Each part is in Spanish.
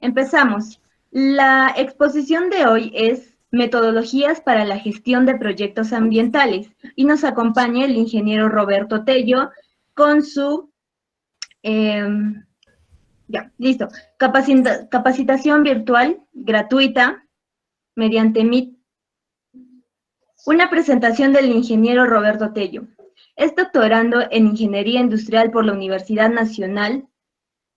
Empezamos. La exposición de hoy es Metodologías para la gestión de proyectos ambientales y nos acompaña el ingeniero Roberto Tello con su, listo, capacitación virtual gratuita mediante Meet. Una presentación del ingeniero Roberto Tello. Es doctorando en Ingeniería Industrial por la Universidad Nacional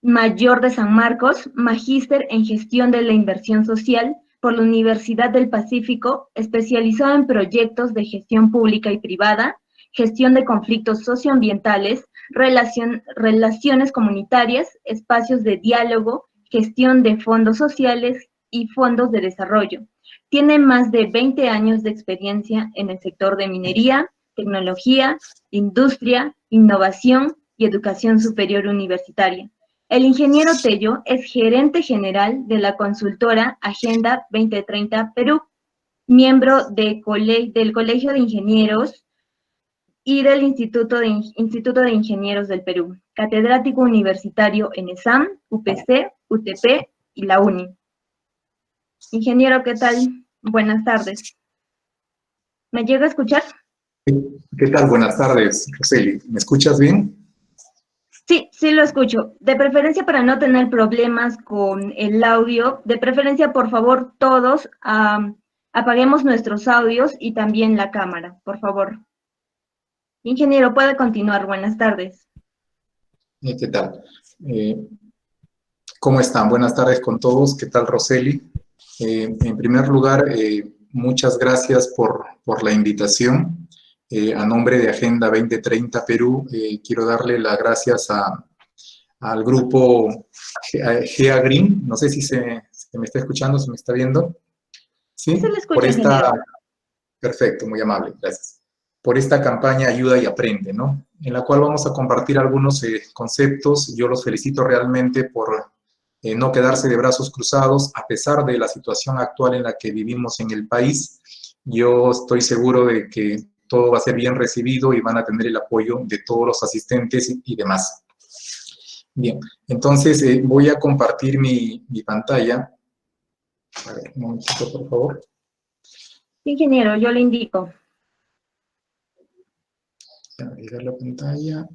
Mayor de San Marcos, magíster en Gestión de la Inversión Social por la Universidad del Pacífico, especializado en proyectos de gestión pública y privada, gestión de conflictos socioambientales, relaciones comunitarias, espacios de diálogo, gestión de fondos sociales y fondos de desarrollo. Tiene más de 20 años de experiencia en el sector de minería, tecnología, industria, innovación y educación superior universitaria. El ingeniero Tello es gerente general de la consultora Agenda 2030 Perú, miembro del Colegio de Ingenieros y del Instituto de Ingenieros del Perú, catedrático universitario en ESAM, UPC, UTP y la UNI. Ingeniero, ¿qué tal? Buenas tardes. ¿Me llega a escuchar? ¿Qué tal? Buenas tardes, Roseli. ¿Me escuchas bien? Sí, lo escucho. De preferencia, para no tener problemas con el audio, de preferencia, por favor, todos apaguemos nuestros audios y también la cámara, por favor. Ingeniero, puede continuar. Buenas tardes. ¿Qué tal? ¿Cómo están? Buenas tardes con todos. ¿Qué tal, Roseli? En primer lugar, muchas gracias por la invitación. A nombre de Agenda 2030 Perú, quiero darle las gracias al grupo GEA Green. No sé si se me está escuchando, se me está viendo. Sí, se le escucha, ingeniero. Perfecto, muy amable, gracias. Por esta campaña Ayuda y Aprende, ¿no? En la cual vamos a compartir algunos conceptos. Yo los felicito realmente por no quedarse de brazos cruzados, a pesar de la situación actual en la que vivimos en el país. Yo estoy seguro de que todo va a ser bien recibido y van a tener el apoyo de todos los asistentes y demás. Bien, entonces voy a compartir mi pantalla. A ver, un momentito, por favor. Ingeniero, yo le indico. A ver la pantalla.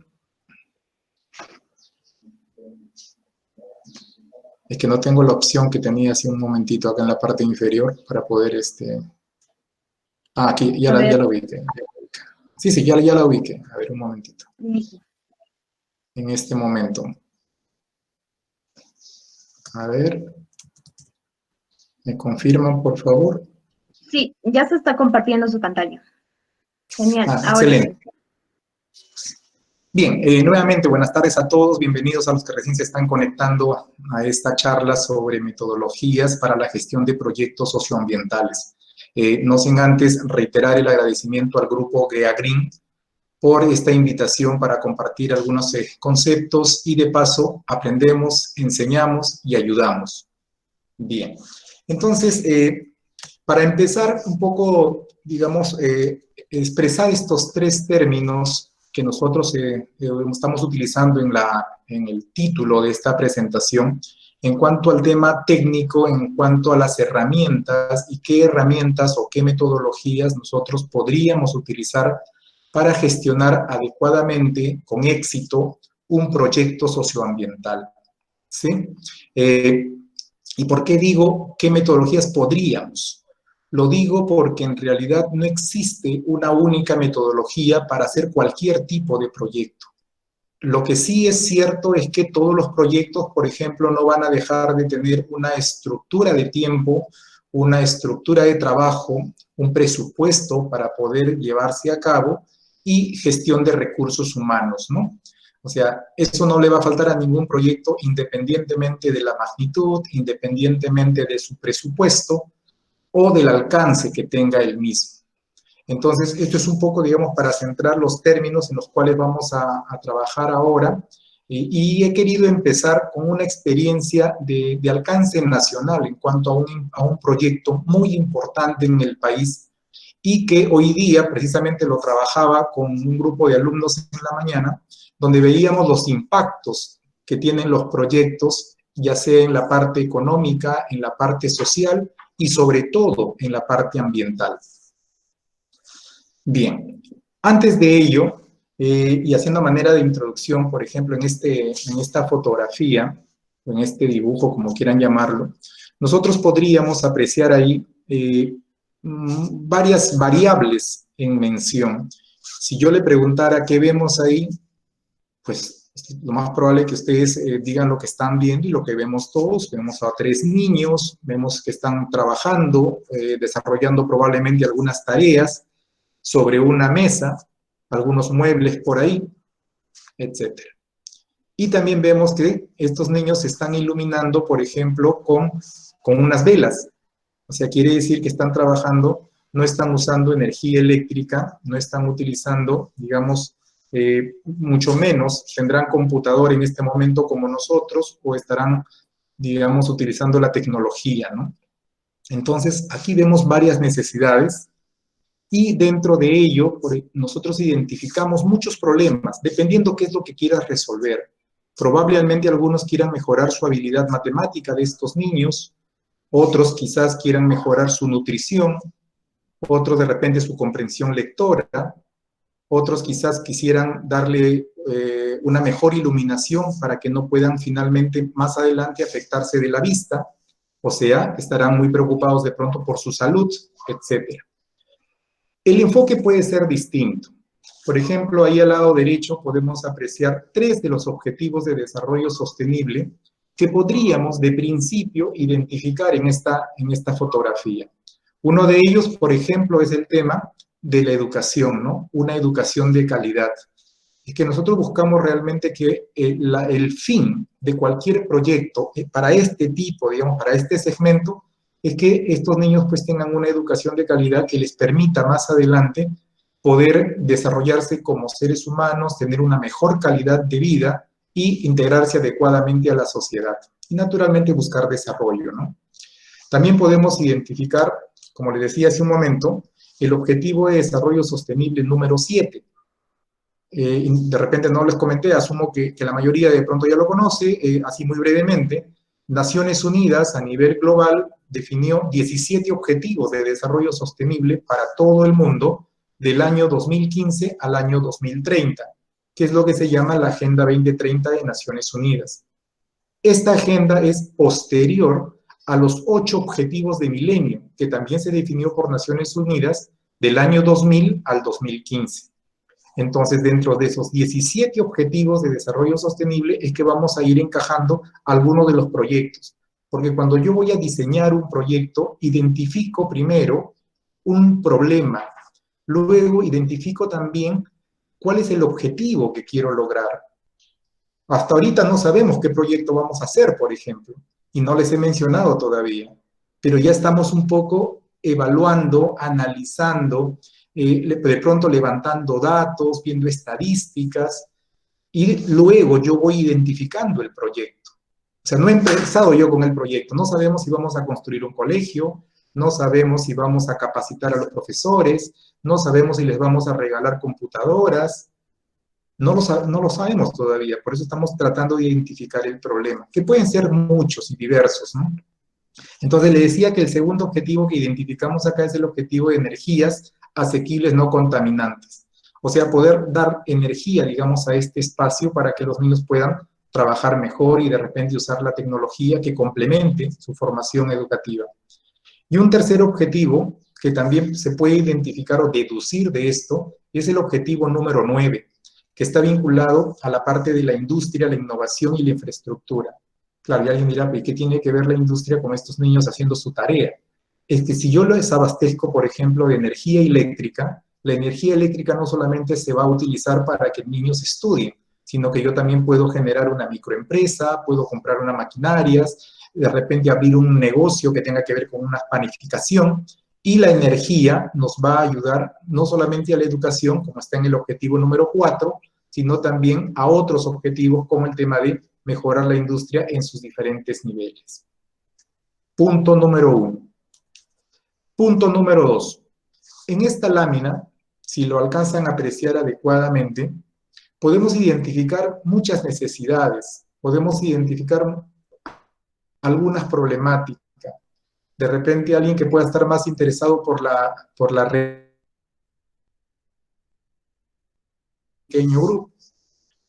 Es que no tengo la opción que tenía hace un momentito acá en la parte inferior para poder aquí, ya la ubiqué. Sí, ya la ubiqué. A ver, un momentito. En este momento. A ver. ¿Me confirman, por favor? Sí, ya se está compartiendo su pantalla. Genial. Excelente. Bien, nuevamente buenas tardes a todos, bienvenidos a los que recién se están conectando a esta charla sobre metodologías para la gestión de proyectos socioambientales. No sin antes reiterar el agradecimiento al grupo GEA Green por esta invitación para compartir algunos conceptos y de paso aprendemos, enseñamos y ayudamos. Bien, entonces para empezar un poco, digamos, expresar estos tres términos que nosotros estamos utilizando en el título de esta presentación, en cuanto al tema técnico, en cuanto a las herramientas y qué herramientas o qué metodologías nosotros podríamos utilizar para gestionar adecuadamente, con éxito, un proyecto socioambiental. ¿Sí? ¿Y por qué digo qué metodologías podríamos? Lo digo porque en realidad no existe una única metodología para hacer cualquier tipo de proyecto. Lo que sí es cierto es que todos los proyectos, por ejemplo, no van a dejar de tener una estructura de tiempo, una estructura de trabajo, un presupuesto para poder llevarse a cabo y gestión de recursos humanos, ¿no? O sea, eso no le va a faltar a ningún proyecto independientemente de la magnitud, independientemente de su presupuesto, o del alcance que tenga el mismo. Entonces, esto es un poco, digamos, para centrar los términos en los cuales vamos a trabajar ahora, y he querido empezar con una experiencia de alcance nacional en cuanto a un proyecto muy importante en el país y que hoy día precisamente lo trabajaba con un grupo de alumnos en la mañana, donde veíamos los impactos que tienen los proyectos ya sea en la parte económica, en la parte social y sobre todo en la parte ambiental. Bien, antes de ello, y haciendo manera de introducción, por ejemplo, en esta fotografía, en este dibujo, como quieran llamarlo, nosotros podríamos apreciar ahí varias variables en mención. Si yo le preguntara qué vemos ahí, pues lo más probable es que ustedes digan lo que están viendo y lo que vemos todos. Vemos a 3 niños, vemos que están trabajando, desarrollando probablemente algunas tareas sobre una mesa, algunos muebles por ahí, etc. Y también vemos que estos niños se están iluminando, por ejemplo, con unas velas. O sea, quiere decir que están trabajando, no están usando energía eléctrica, no están utilizando, digamos, mucho menos, tendrán computador en este momento como nosotros, o estarán, digamos, utilizando la tecnología, ¿no? Entonces, aquí vemos varias necesidades, y dentro de ello, nosotros identificamos muchos problemas, dependiendo qué es lo que quieras resolver. Probablemente algunos quieran mejorar su habilidad matemática de estos niños, otros quizás quieran mejorar su nutrición, otros de repente su comprensión lectora, otros quizás quisieran darle una mejor iluminación para que no puedan finalmente más adelante afectarse de la vista, o sea, estarán muy preocupados de pronto por su salud, etc. El enfoque puede ser distinto. Por ejemplo, ahí al lado derecho podemos apreciar 3 de los objetivos de desarrollo sostenible que podríamos de principio identificar en esta fotografía. Uno de ellos, por ejemplo, es el tema de la educación, ¿no? Una educación de calidad. Es que nosotros buscamos realmente que el fin de cualquier proyecto para este tipo, digamos, para este segmento, es que estos niños pues tengan una educación de calidad que les permita más adelante poder desarrollarse como seres humanos, tener una mejor calidad de vida y integrarse adecuadamente a la sociedad. Y naturalmente buscar desarrollo, ¿no? También podemos identificar, como les decía hace un momento, el objetivo de desarrollo sostenible número 7. De repente no les comenté, asumo que la mayoría de pronto ya lo conoce, así muy brevemente. Naciones Unidas a nivel global definió 17 objetivos de desarrollo sostenible para todo el mundo del año 2015 al año 2030, que es lo que se llama la Agenda 2030 de Naciones Unidas. Esta agenda es posterior a los 8 objetivos de milenio, que también se definió por Naciones Unidas del año 2000 al 2015. Entonces, dentro de esos 17 objetivos de desarrollo sostenible es que vamos a ir encajando algunos de los proyectos. Porque cuando yo voy a diseñar un proyecto, identifico primero un problema. Luego identifico también cuál es el objetivo que quiero lograr. Hasta ahorita no sabemos qué proyecto vamos a hacer, por ejemplo, y no les he mencionado todavía. Pero ya estamos un poco evaluando, analizando, de pronto levantando datos, viendo estadísticas, y luego yo voy identificando el proyecto. O sea, no he empezado yo con el proyecto, no sabemos si vamos a construir un colegio, no sabemos si vamos a capacitar a los profesores, no sabemos si les vamos a regalar computadoras, no lo sabemos todavía, por eso estamos tratando de identificar el problema, que pueden ser muchos y diversos, ¿no? Entonces, le decía que el segundo objetivo que identificamos acá es el objetivo de energías asequibles no contaminantes. O sea, poder dar energía, digamos, a este espacio para que los niños puedan trabajar mejor y de repente usar la tecnología que complemente su formación educativa. Y un tercer objetivo que también se puede identificar o deducir de esto es el objetivo número 9, que está vinculado a la parte de la industria, la innovación y la infraestructura. Claro, y alguien dirá, ¿qué tiene que ver la industria con estos niños haciendo su tarea? Es que si yo les abastezco, por ejemplo, de energía eléctrica, la energía eléctrica no solamente se va a utilizar para que niños estudien, sino que yo también puedo generar una microempresa, puedo comprar unas maquinarias, de repente abrir un negocio que tenga que ver con una panificación, y la energía nos va a ayudar no solamente a la educación, como está en el objetivo número 4, sino también a otros objetivos como el tema de mejorar la industria en sus diferentes niveles. Punto número 1. Punto número 2. En esta lámina, si lo alcanzan a apreciar adecuadamente, podemos identificar muchas necesidades, podemos identificar algunas problemáticas. De repente alguien que pueda estar más interesado por la pequeño grupo.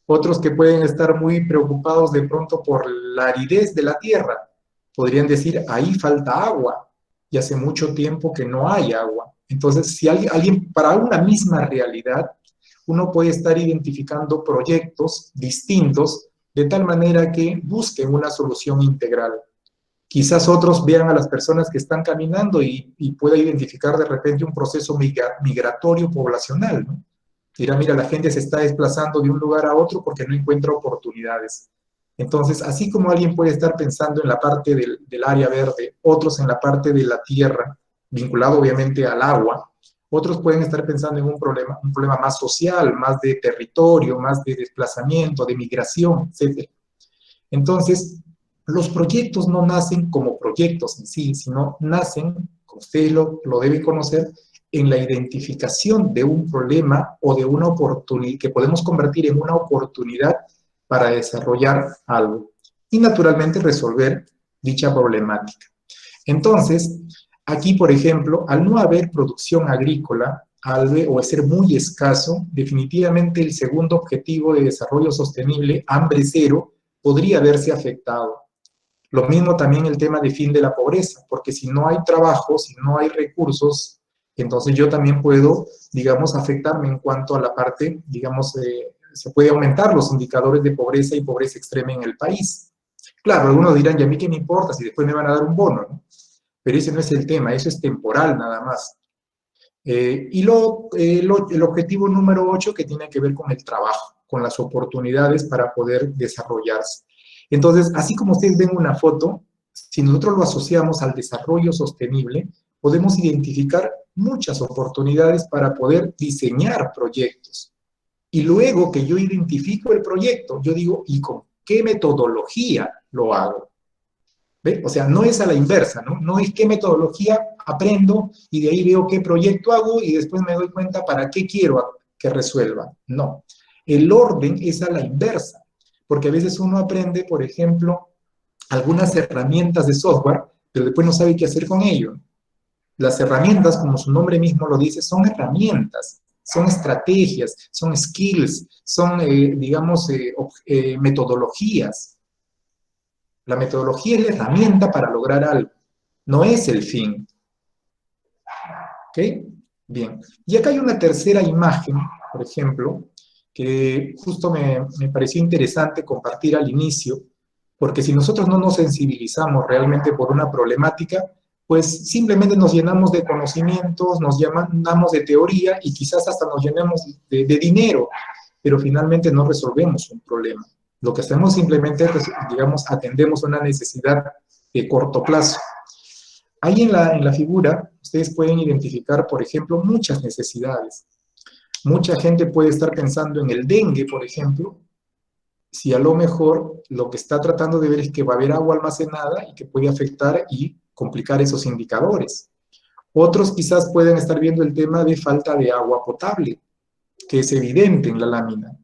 Otros que pueden estar muy preocupados de pronto por la aridez de la tierra. Podrían decir, ahí falta agua, y hace mucho tiempo que no hay agua. Entonces, si alguien para una misma realidad, uno puede estar identificando proyectos distintos de tal manera que busquen una solución integral. Quizás otros vean a las personas que están caminando y pueda identificar de repente un proceso migratorio poblacional, ¿no? Dirá, mira, la gente se está desplazando de un lugar a otro porque no encuentra oportunidades. Entonces, así como alguien puede estar pensando en la parte del área verde, otros en la parte de la tierra, vinculado obviamente al agua, otros pueden estar pensando en un problema más social, más de territorio, más de desplazamiento, de migración, etc. Entonces, los proyectos no nacen como proyectos en sí, sino nacen, como ustedes lo deben conocer, en la identificación de un problema o de una oportunidad que podemos convertir en una oportunidad para desarrollar algo y naturalmente resolver dicha problemática. Entonces, aquí, por ejemplo, al no haber producción agrícola o ser muy escaso, definitivamente el segundo objetivo de desarrollo sostenible, hambre cero, podría verse afectado. Lo mismo también el tema de fin de la pobreza, porque si no hay trabajo, si no hay recursos, entonces yo también puedo, digamos, afectarme en cuanto a la parte, digamos, se puede aumentar los indicadores de pobreza y pobreza extrema en el país. Claro, algunos dirán, ¿y a mí qué me importa si después me van a dar un bono? ¿No? Pero ese no es el tema, eso es temporal nada más. El objetivo número 8 que tiene que ver con el trabajo, con las oportunidades para poder desarrollarse. Entonces, así como ustedes ven una foto, si nosotros lo asociamos al desarrollo sostenible, podemos identificar muchas oportunidades para poder diseñar proyectos. Y luego que yo identifico el proyecto, yo digo, ¿y con qué metodología lo hago? ¿Ve? O sea, no es a la inversa, ¿no? No es qué metodología aprendo y de ahí veo qué proyecto hago y después me doy cuenta para qué quiero que resuelva. No. El orden es a la inversa, porque a veces uno aprende, por ejemplo, algunas herramientas de software, pero después no sabe qué hacer con ello. Las herramientas, como su nombre mismo lo dice, son herramientas, son estrategias, son skills, son, digamos, metodologías. La metodología es la herramienta para lograr algo, no es el fin. ¿Ok? Bien. Y acá hay una tercera imagen, por ejemplo, que justo me pareció interesante compartir al inicio, porque si nosotros no nos sensibilizamos realmente por una problemática, pues simplemente nos llenamos de conocimientos, nos llenamos de teoría y quizás hasta nos llenemos de dinero, pero finalmente no resolvemos un problema. Lo que hacemos simplemente, digamos, atendemos una necesidad de corto plazo. Ahí en la figura, ustedes pueden identificar, por ejemplo, muchas necesidades. Mucha gente puede estar pensando en el dengue, por ejemplo, si a lo mejor lo que está tratando de ver es que va a haber agua almacenada y que puede afectar y complicar esos indicadores. Otros quizás pueden estar viendo el tema de falta de agua potable, que es evidente en la lámina.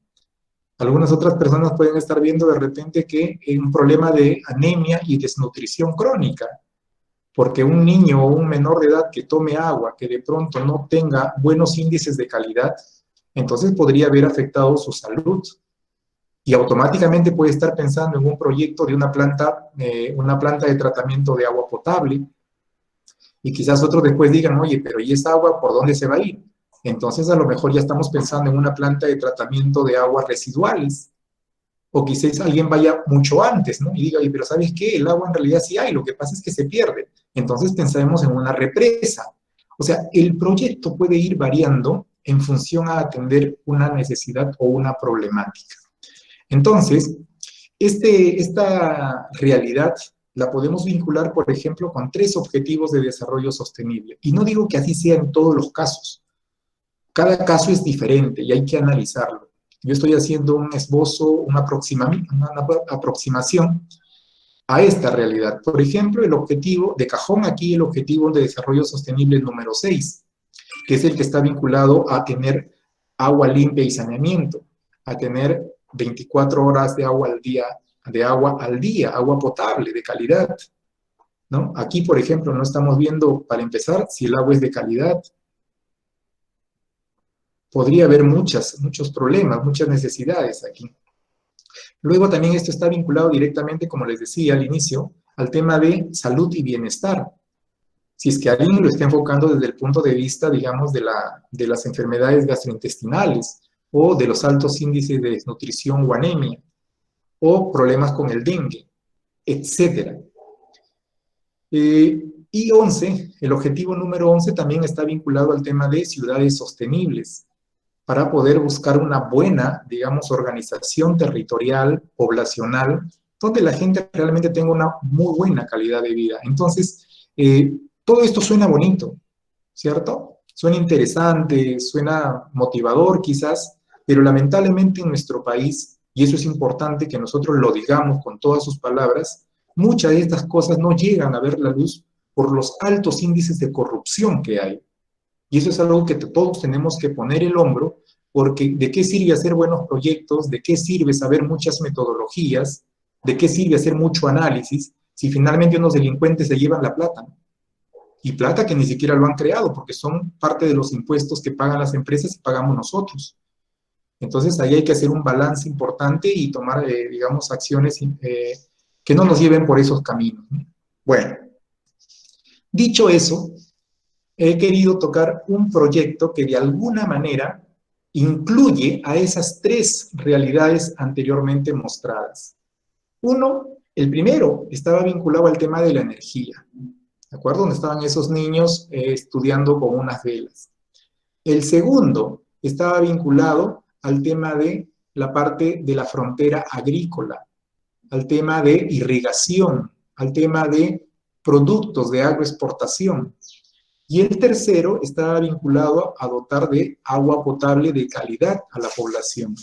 Algunas otras personas pueden estar viendo de repente que hay un problema de anemia y desnutrición crónica, porque un niño o un menor de edad que tome agua, que de pronto no tenga buenos índices de calidad, entonces podría haber afectado su salud. Y automáticamente puede estar pensando en un proyecto de una planta de tratamiento de agua potable, y quizás otros después digan, oye, pero ¿y esa agua por dónde se va a ir? Entonces a lo mejor ya estamos pensando en una planta de tratamiento de aguas residuales, o quizás alguien vaya mucho antes, ¿no? Y diga, oye, pero ¿sabes qué? El agua en realidad sí hay, lo que pasa es que se pierde. Entonces pensaremos en una represa. O sea, el proyecto puede ir variando en función a atender una necesidad o una problemática. Entonces, esta realidad la podemos vincular, por ejemplo, con 3 objetivos de desarrollo sosterible. Y no digo que así sea en todos los casos. Cada caso es diferente y hay que analizarlo. Yo estoy haciendo un esbozo, una aproximación a esta realidad. Por ejemplo, el objetivo, de cajón aquí, el objetivo de desarrollo sostenible número 6, que es el que está vinculado a tener agua limpia y saneamiento, a tener 24 horas de agua al día de agua al día, agua potable, de calidad, ¿no? Aquí, por ejemplo, no estamos viendo, para empezar, si el agua es de calidad. Podría haber muchos problemas, muchas necesidades aquí. Luego también esto está vinculado directamente, como les decía al inicio, al tema de salud y bienestar. Si es que alguien lo está enfocando desde el punto de vista, digamos, de las enfermedades gastrointestinales o de los altos índices de desnutrición o anemia, o problemas con el dengue, etc. Y 11, el objetivo número 11 también está vinculado al tema de ciudades sostenibles, para poder buscar una buena, digamos, organización territorial, poblacional, donde la gente realmente tenga una muy buena calidad de vida. Entonces, todo esto suena bonito, ¿cierto? Suena interesante, suena motivador quizás, pero lamentablemente en nuestro país, y eso es importante que nosotros lo digamos con todas sus palabras, muchas de estas cosas no llegan a ver la luz por los altos índices de corrupción que hay. Y eso es algo que todos tenemos que poner el hombro, porque ¿de qué sirve hacer buenos proyectos? ¿De qué sirve saber muchas metodologías? ¿De qué sirve hacer mucho análisis si finalmente unos delincuentes se llevan la plata? Y plata que ni siquiera lo han creado, porque son parte de los impuestos que pagan las empresas y pagamos nosotros. Entonces ahí hay que hacer un balance importante y tomar, digamos, acciones que no nos lleven por esos caminos. Bueno, dicho eso, he querido tocar un proyecto que de alguna manera incluye a esas tres realidades anteriormente mostradas. El primero estaba vinculado al tema de la energía, ¿de acuerdo? Donde estaban esos niños estudiando con unas velas. El segundo estaba vinculado al tema de la parte de la frontera agrícola, al tema de irrigación, al tema de productos de agroexportación. Y el tercero estaba vinculado a dotar de agua potable de calidad a la población.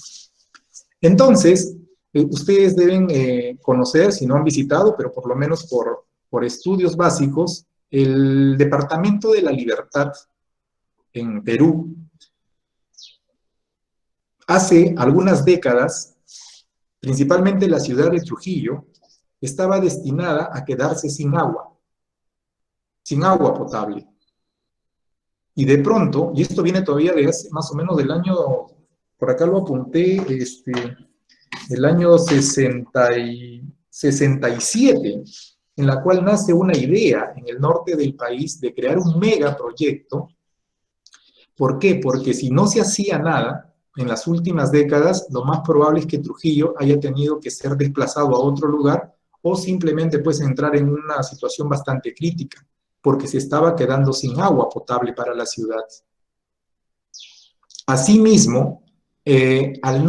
Entonces, ustedes deben conocer, si no han visitado, pero por lo menos por estudios básicos, el Departamento de la Libertad en Perú. Hace algunas décadas, principalmente la ciudad de Trujillo, estaba destinada a quedarse sin agua potable. Y de pronto, y esto viene todavía de hace más o menos del año, por acá lo apunté, el año 67, en la cual nace una idea en el norte del país de crear un megaproyecto. ¿Por qué? Porque si no se hacía nada en las últimas décadas, lo más probable es que Trujillo haya tenido que ser desplazado a otro lugar o simplemente pues entrar en una situación bastante crítica, porque se estaba quedando sin agua potable para la ciudad. Asimismo, al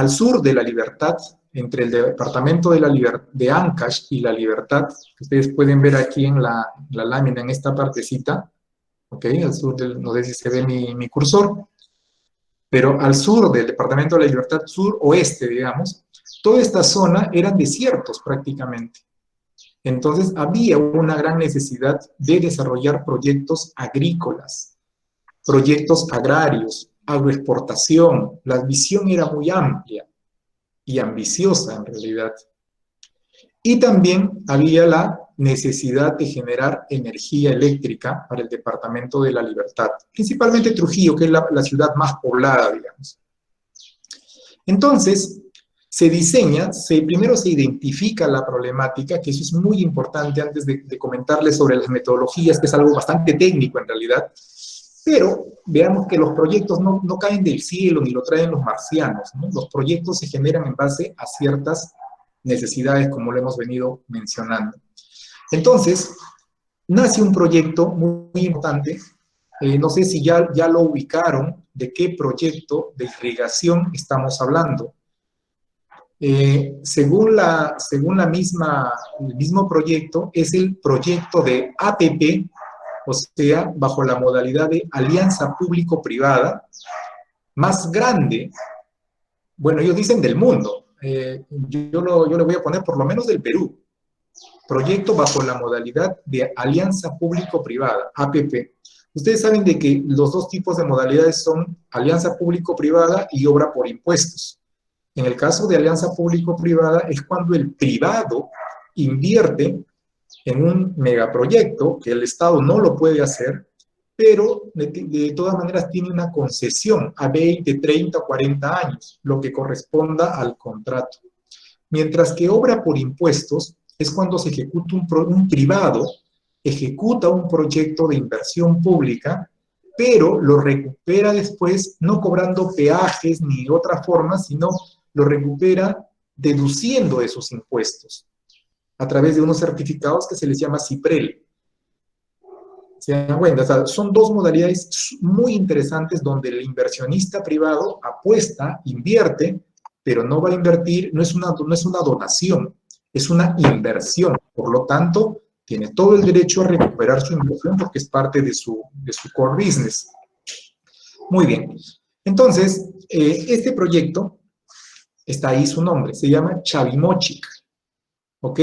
sur de la Libertad, entre el departamento de Ancash y la Libertad, que ustedes pueden ver aquí en la lámina, en esta partecita, ¿ok? Al sur no sé si se ve mi cursor, pero al sur del departamento de la Libertad, sur-oeste, digamos, toda esta zona eran desiertos prácticamente. Entonces había una gran necesidad de desarrollar proyectos agrícolas, proyectos agrarios, agroexportación. La visión era muy amplia y ambiciosa en realidad. Y también había la necesidad de generar energía eléctrica para el Departamento de la Libertad, principalmente Trujillo, que es la ciudad más poblada, digamos. Entonces, primero se identifica la problemática, que eso es muy importante antes de comentarles sobre las metodologías, que es algo bastante técnico en realidad, pero veamos que los proyectos no caen del cielo ni lo traen los marcianos, ¿no? Los proyectos se generan en base a ciertas necesidades, como lo hemos venido mencionando. Entonces, nace un proyecto muy importante, no sé si ya lo ubicaron, de qué proyecto de irrigación estamos hablando. Según el mismo proyecto, es el proyecto de APP, o sea, bajo la modalidad de alianza público-privada, más grande, bueno, ellos dicen del mundo, yo le voy a poner por lo menos del Perú, proyecto bajo la modalidad de alianza público-privada, APP. Ustedes saben de que los dos tipos de modalidades son alianza público-privada y obra por impuestos. En el caso de alianza público-privada es cuando el privado invierte en un megaproyecto que el Estado no lo puede hacer, pero de todas maneras tiene una concesión a 20, 30 o 40 años, lo que corresponda al contrato. Mientras que obra por impuestos es cuando se ejecuta un privado, ejecuta un proyecto de inversión pública, pero lo recupera después no cobrando peajes ni de otra forma, sino lo recupera deduciendo esos impuestos a través de unos certificados que se les llama CIPREL. ¿Se dan cuenta? O sea, son dos modalidades muy interesantes donde el inversionista privado apuesta, invierte, pero no va a invertir, no es una donación, es una inversión. Por lo tanto, tiene todo el derecho a recuperar su inversión porque es parte de su core business. Muy bien. Entonces, este proyecto, está ahí su nombre, se llama Chavimochic. ¿Ok?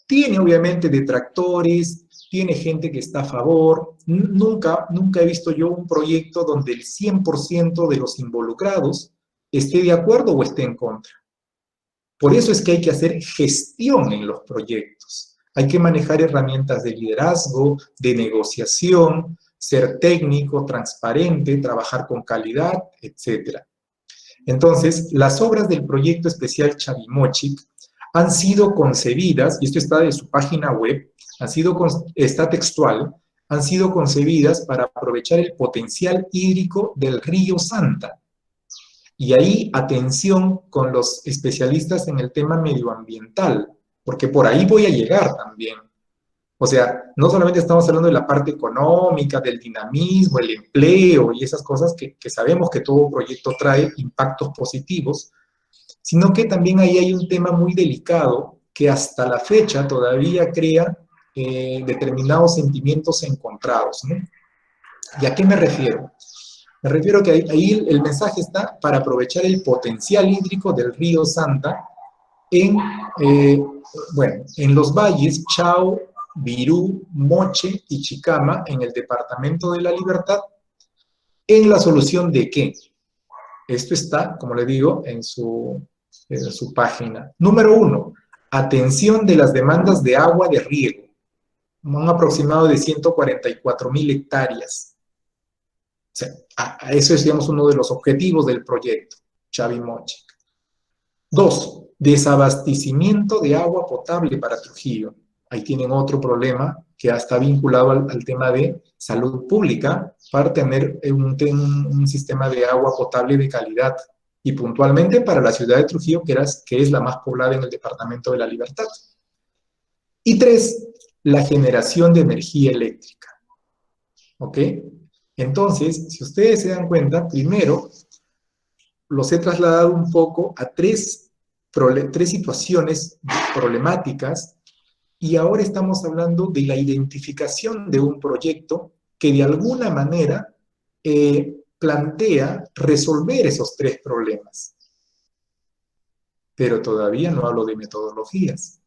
Tiene obviamente detractores, tiene gente que está a favor. Nunca he visto yo un proyecto donde el 100% de los involucrados esté de acuerdo o esté en contra. Por eso es que hay que hacer gestión en los proyectos. Hay que manejar herramientas de liderazgo, de negociación, ser técnico, transparente, trabajar con calidad, etc. Entonces, las obras del proyecto especial Chavimochic han sido concebidas, y esto está de su página web, está textual, han sido concebidas para aprovechar el potencial hídrico del río Santa. Y ahí, atención con los especialistas en el tema medioambiental, porque por ahí voy a llegar también. O sea, no solamente estamos hablando de la parte económica, del dinamismo, el empleo y esas cosas que sabemos que todo proyecto trae impactos positivos, sino que también ahí hay un tema muy delicado que hasta la fecha todavía crea determinados sentimientos encontrados, ¿no? ¿Y a qué me refiero? Me refiero que ahí el mensaje está para aprovechar el potencial hídrico del río Santa en, en los valles Chao, Virú, Moche y Chicama, en el departamento de La Libertad, en la solución de qué. Esto está, como le digo, en su página. Número 1, atención de las demandas de agua de riego, un aproximado de 144,000 hectáreas. O sea, eso es, digamos, uno de los objetivos del proyecto, Chavimochic. 2, desabastecimiento de agua potable para Trujillo. Ahí tienen otro problema que está vinculado al tema de salud pública para tener un sistema de agua potable de calidad y puntualmente para la ciudad de Trujillo, que es la más poblada en el departamento de La Libertad. Y 3, la generación de energía eléctrica. ¿Ok? Entonces, si ustedes se dan cuenta, primero los he trasladado un poco a tres situaciones problemáticas y ahora estamos hablando de la identificación de un proyecto que de alguna manera plantea resolver esos tres problemas. Pero todavía no hablo de metodologías.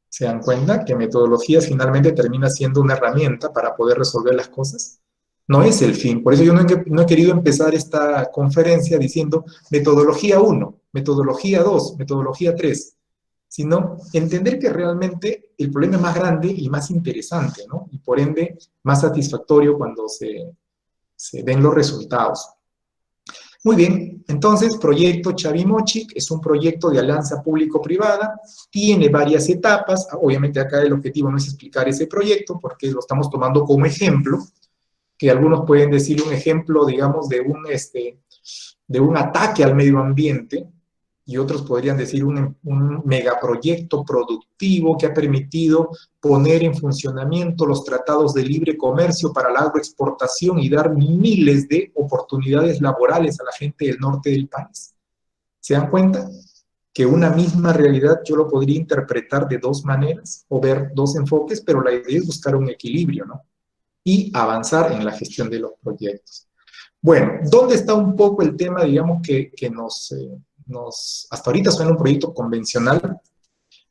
¿Se dan cuenta que metodologías finalmente termina siendo una herramienta para poder resolver las cosas? No es el fin. Por eso yo no he querido empezar esta conferencia diciendo metodología 1, metodología 2, metodología 3, sino entender que realmente el problema es más grande y más interesante, ¿no? Y por ende más satisfactorio cuando se ven los resultados. Muy bien, entonces, proyecto Chavimochic es un proyecto de alianza público-privada, tiene varias etapas, obviamente acá el objetivo no es explicar ese proyecto porque lo estamos tomando como ejemplo, que algunos pueden decir un ejemplo, digamos, de un ataque al medio ambiente, y otros podrían decir un megaproyecto productivo que ha permitido poner en funcionamiento los tratados de libre comercio para la agroexportación y dar miles de oportunidades laborales a la gente del norte del país. ¿Se dan cuenta? Que una misma realidad yo lo podría interpretar de dos maneras o ver dos enfoques, pero la idea es buscar un equilibrio, ¿no? Y avanzar en la gestión de los proyectos. Bueno, ¿dónde está un poco el tema, digamos, que hasta ahorita suena un proyecto convencional?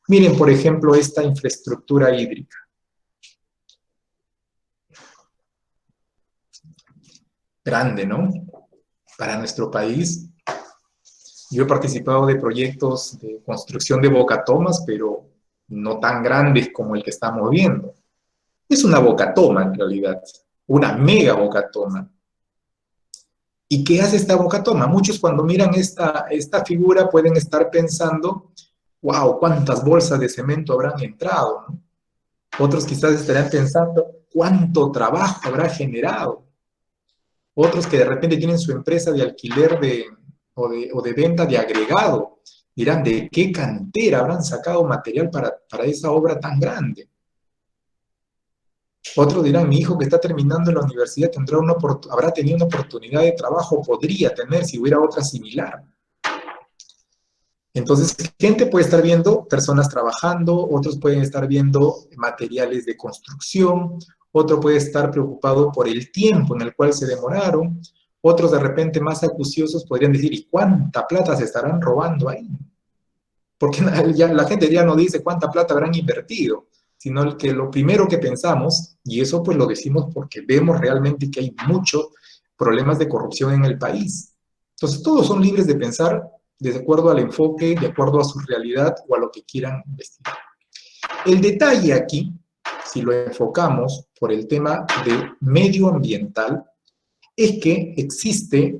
Miren, por ejemplo, esta infraestructura hídrica. Grande, ¿no? Para nuestro país. Yo he participado de proyectos de construcción de bocatomas, pero no tan grandes como el que estamos viendo. Es una bocatoma en realidad, una mega bocatoma. ¿Y qué hace esta bocatoma? Muchos cuando miran esta figura pueden estar pensando, wow, ¿cuántas bolsas de cemento habrán entrado, ¿no? Otros quizás estarán pensando, ¿cuánto trabajo habrá generado? Otros que de repente tienen su empresa de alquiler o de venta de agregado, dirán, ¿de qué cantera habrán sacado material para esa obra tan grande? Otros dirán, mi hijo que está terminando en la universidad habrá tenido una oportunidad de trabajo, podría tener si hubiera otra similar. Entonces, gente puede estar viendo personas trabajando, otros pueden estar viendo materiales de construcción, otro puede estar preocupado por el tiempo en el cual se demoraron, otros de repente más acuciosos podrían decir, ¿y cuánta plata se estarán robando ahí? Porque ya, la gente ya no dice cuánta plata habrán invertido, sino que lo primero que pensamos, y eso pues lo decimos porque vemos realmente que hay muchos problemas de corrupción en el país. Entonces todos son libres de pensar de acuerdo al enfoque, de acuerdo a su realidad o a lo que quieran investigar. El detalle aquí, si lo enfocamos por el tema de medioambiental, es que existe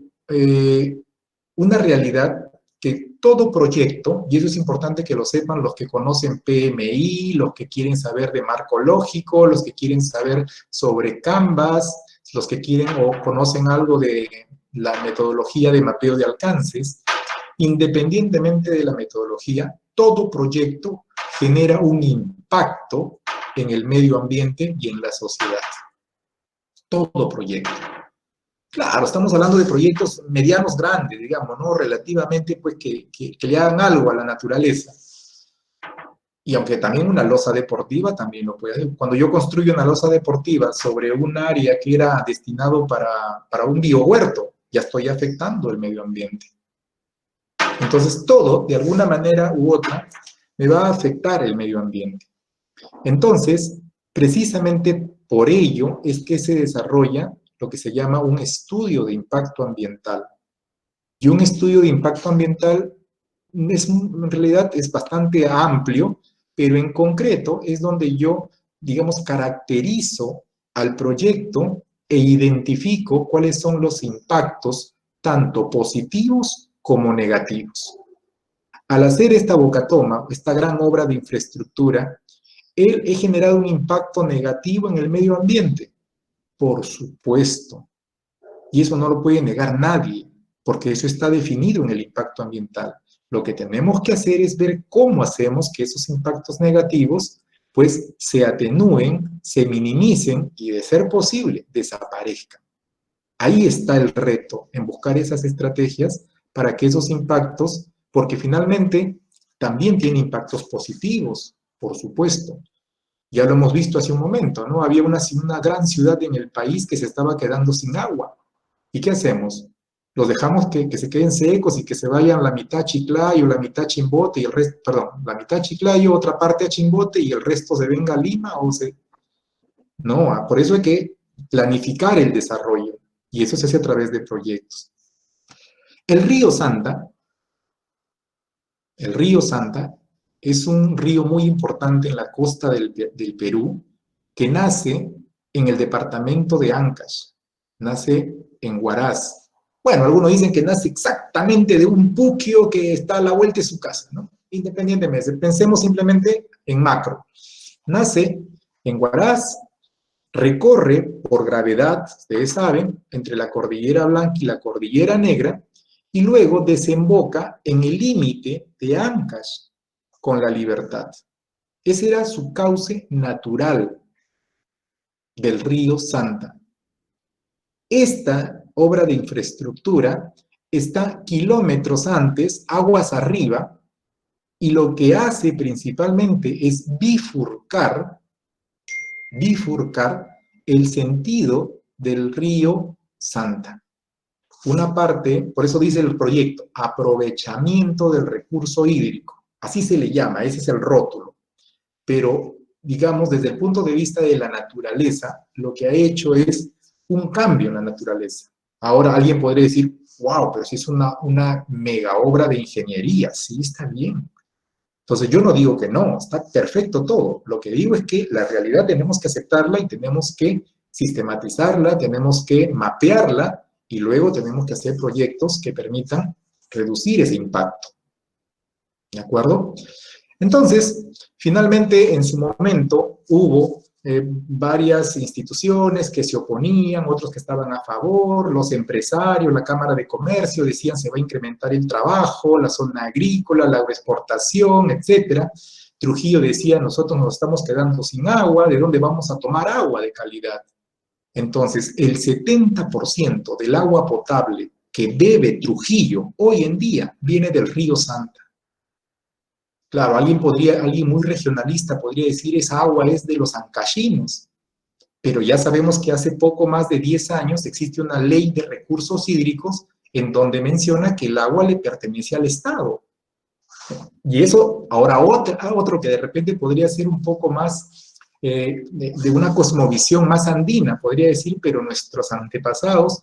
una realidad que todo proyecto, y eso es importante que lo sepan los que conocen PMI, los que quieren saber de marco lógico, los que quieren saber sobre Canvas, los que quieren o conocen algo de la metodología de mapeo de alcances, independientemente de la metodología, todo proyecto genera un impacto en el medio ambiente y en la sociedad. Todo proyecto. Claro, estamos hablando de proyectos medianos grandes, digamos, ¿no? Relativamente, pues, que le hagan algo a la naturaleza. Y aunque también una losa deportiva también lo puede hacer. Cuando yo construyo una losa deportiva sobre un área que era destinado para un biohuerto, ya estoy afectando el medio ambiente. Entonces, todo, de alguna manera u otra, me va a afectar el medio ambiente. Entonces, precisamente por ello es que se desarrolla lo que se llama un estudio de impacto ambiental. Y un estudio de impacto ambiental en realidad es bastante amplio, pero en concreto es donde yo, digamos, caracterizo al proyecto e identifico cuáles son los impactos, tanto positivos como negativos. Al hacer esta bocatoma, esta gran obra de infraestructura, he generado un impacto negativo en el medio ambiente. Por supuesto. Y eso no lo puede negar nadie, porque eso está definido en el impacto ambiental. Lo que tenemos que hacer es ver cómo hacemos que esos impactos negativos pues se atenúen, se minimicen y, de ser posible, desaparezcan. Ahí está el reto, en buscar esas estrategias para que esos impactos, porque finalmente también tiene impactos positivos, por supuesto. Ya lo hemos visto hace un momento, ¿no? Había una gran ciudad en el país que se estaba quedando sin agua. ¿Y qué hacemos? Los dejamos que se queden secos y que se vayan la mitad a Chiclayo, la mitad a Chimbote y el resto, perdón, la mitad a Chiclayo, otra parte a Chimbote y el resto se venga a Lima No, por eso hay que planificar el desarrollo y eso se hace a través de proyectos. El río Santa es un río muy importante en la costa del Perú que nace en el departamento de Ancash, nace en Huaraz. Bueno, algunos dicen que nace exactamente de un puquio que está a la vuelta de su casa, ¿no? Independientemente, pensemos simplemente en macro. Nace en Huaraz, recorre por gravedad, ustedes saben, entre la Cordillera Blanca y la Cordillera Negra, y luego desemboca en el límite de Ancash con la Libertad. Ese era su cauce natural del río Santa. Esta obra de infraestructura está kilómetros antes, aguas arriba, y lo que hace principalmente es bifurcar el sentido del río Santa. Una parte, por eso dice el proyecto, aprovechamiento del recurso hídrico. Así se le llama, ese es el rótulo. Pero, digamos, desde el punto de vista de la naturaleza, lo que ha hecho es un cambio en la naturaleza. Ahora alguien podría decir, wow, pero si es una mega obra de ingeniería, sí, está bien. Entonces yo no digo que no, está perfecto todo. Lo que digo es que la realidad tenemos que aceptarla y tenemos que sistematizarla, tenemos que mapearla y luego tenemos que hacer proyectos que permitan reducir ese impacto. ¿De acuerdo? Entonces, finalmente, en su momento, hubo varias instituciones que se oponían, otros que estaban a favor, los empresarios, la Cámara de Comercio decían se va a incrementar el trabajo, la zona agrícola, la agroexportación, etcétera. Trujillo decía, nosotros nos estamos quedando sin agua, ¿de dónde vamos a tomar agua de calidad? Entonces, el 70% del agua potable que bebe Trujillo hoy en día viene del río Santa. Claro, alguien muy regionalista podría decir esa agua es de los ancachinos, pero ya sabemos que hace poco más de 10 años existe una ley de recursos hídricos en donde menciona que el agua le pertenece al Estado. Y eso, ahora otro que de repente podría ser un poco más de una cosmovisión más andina, podría decir, pero nuestros antepasados,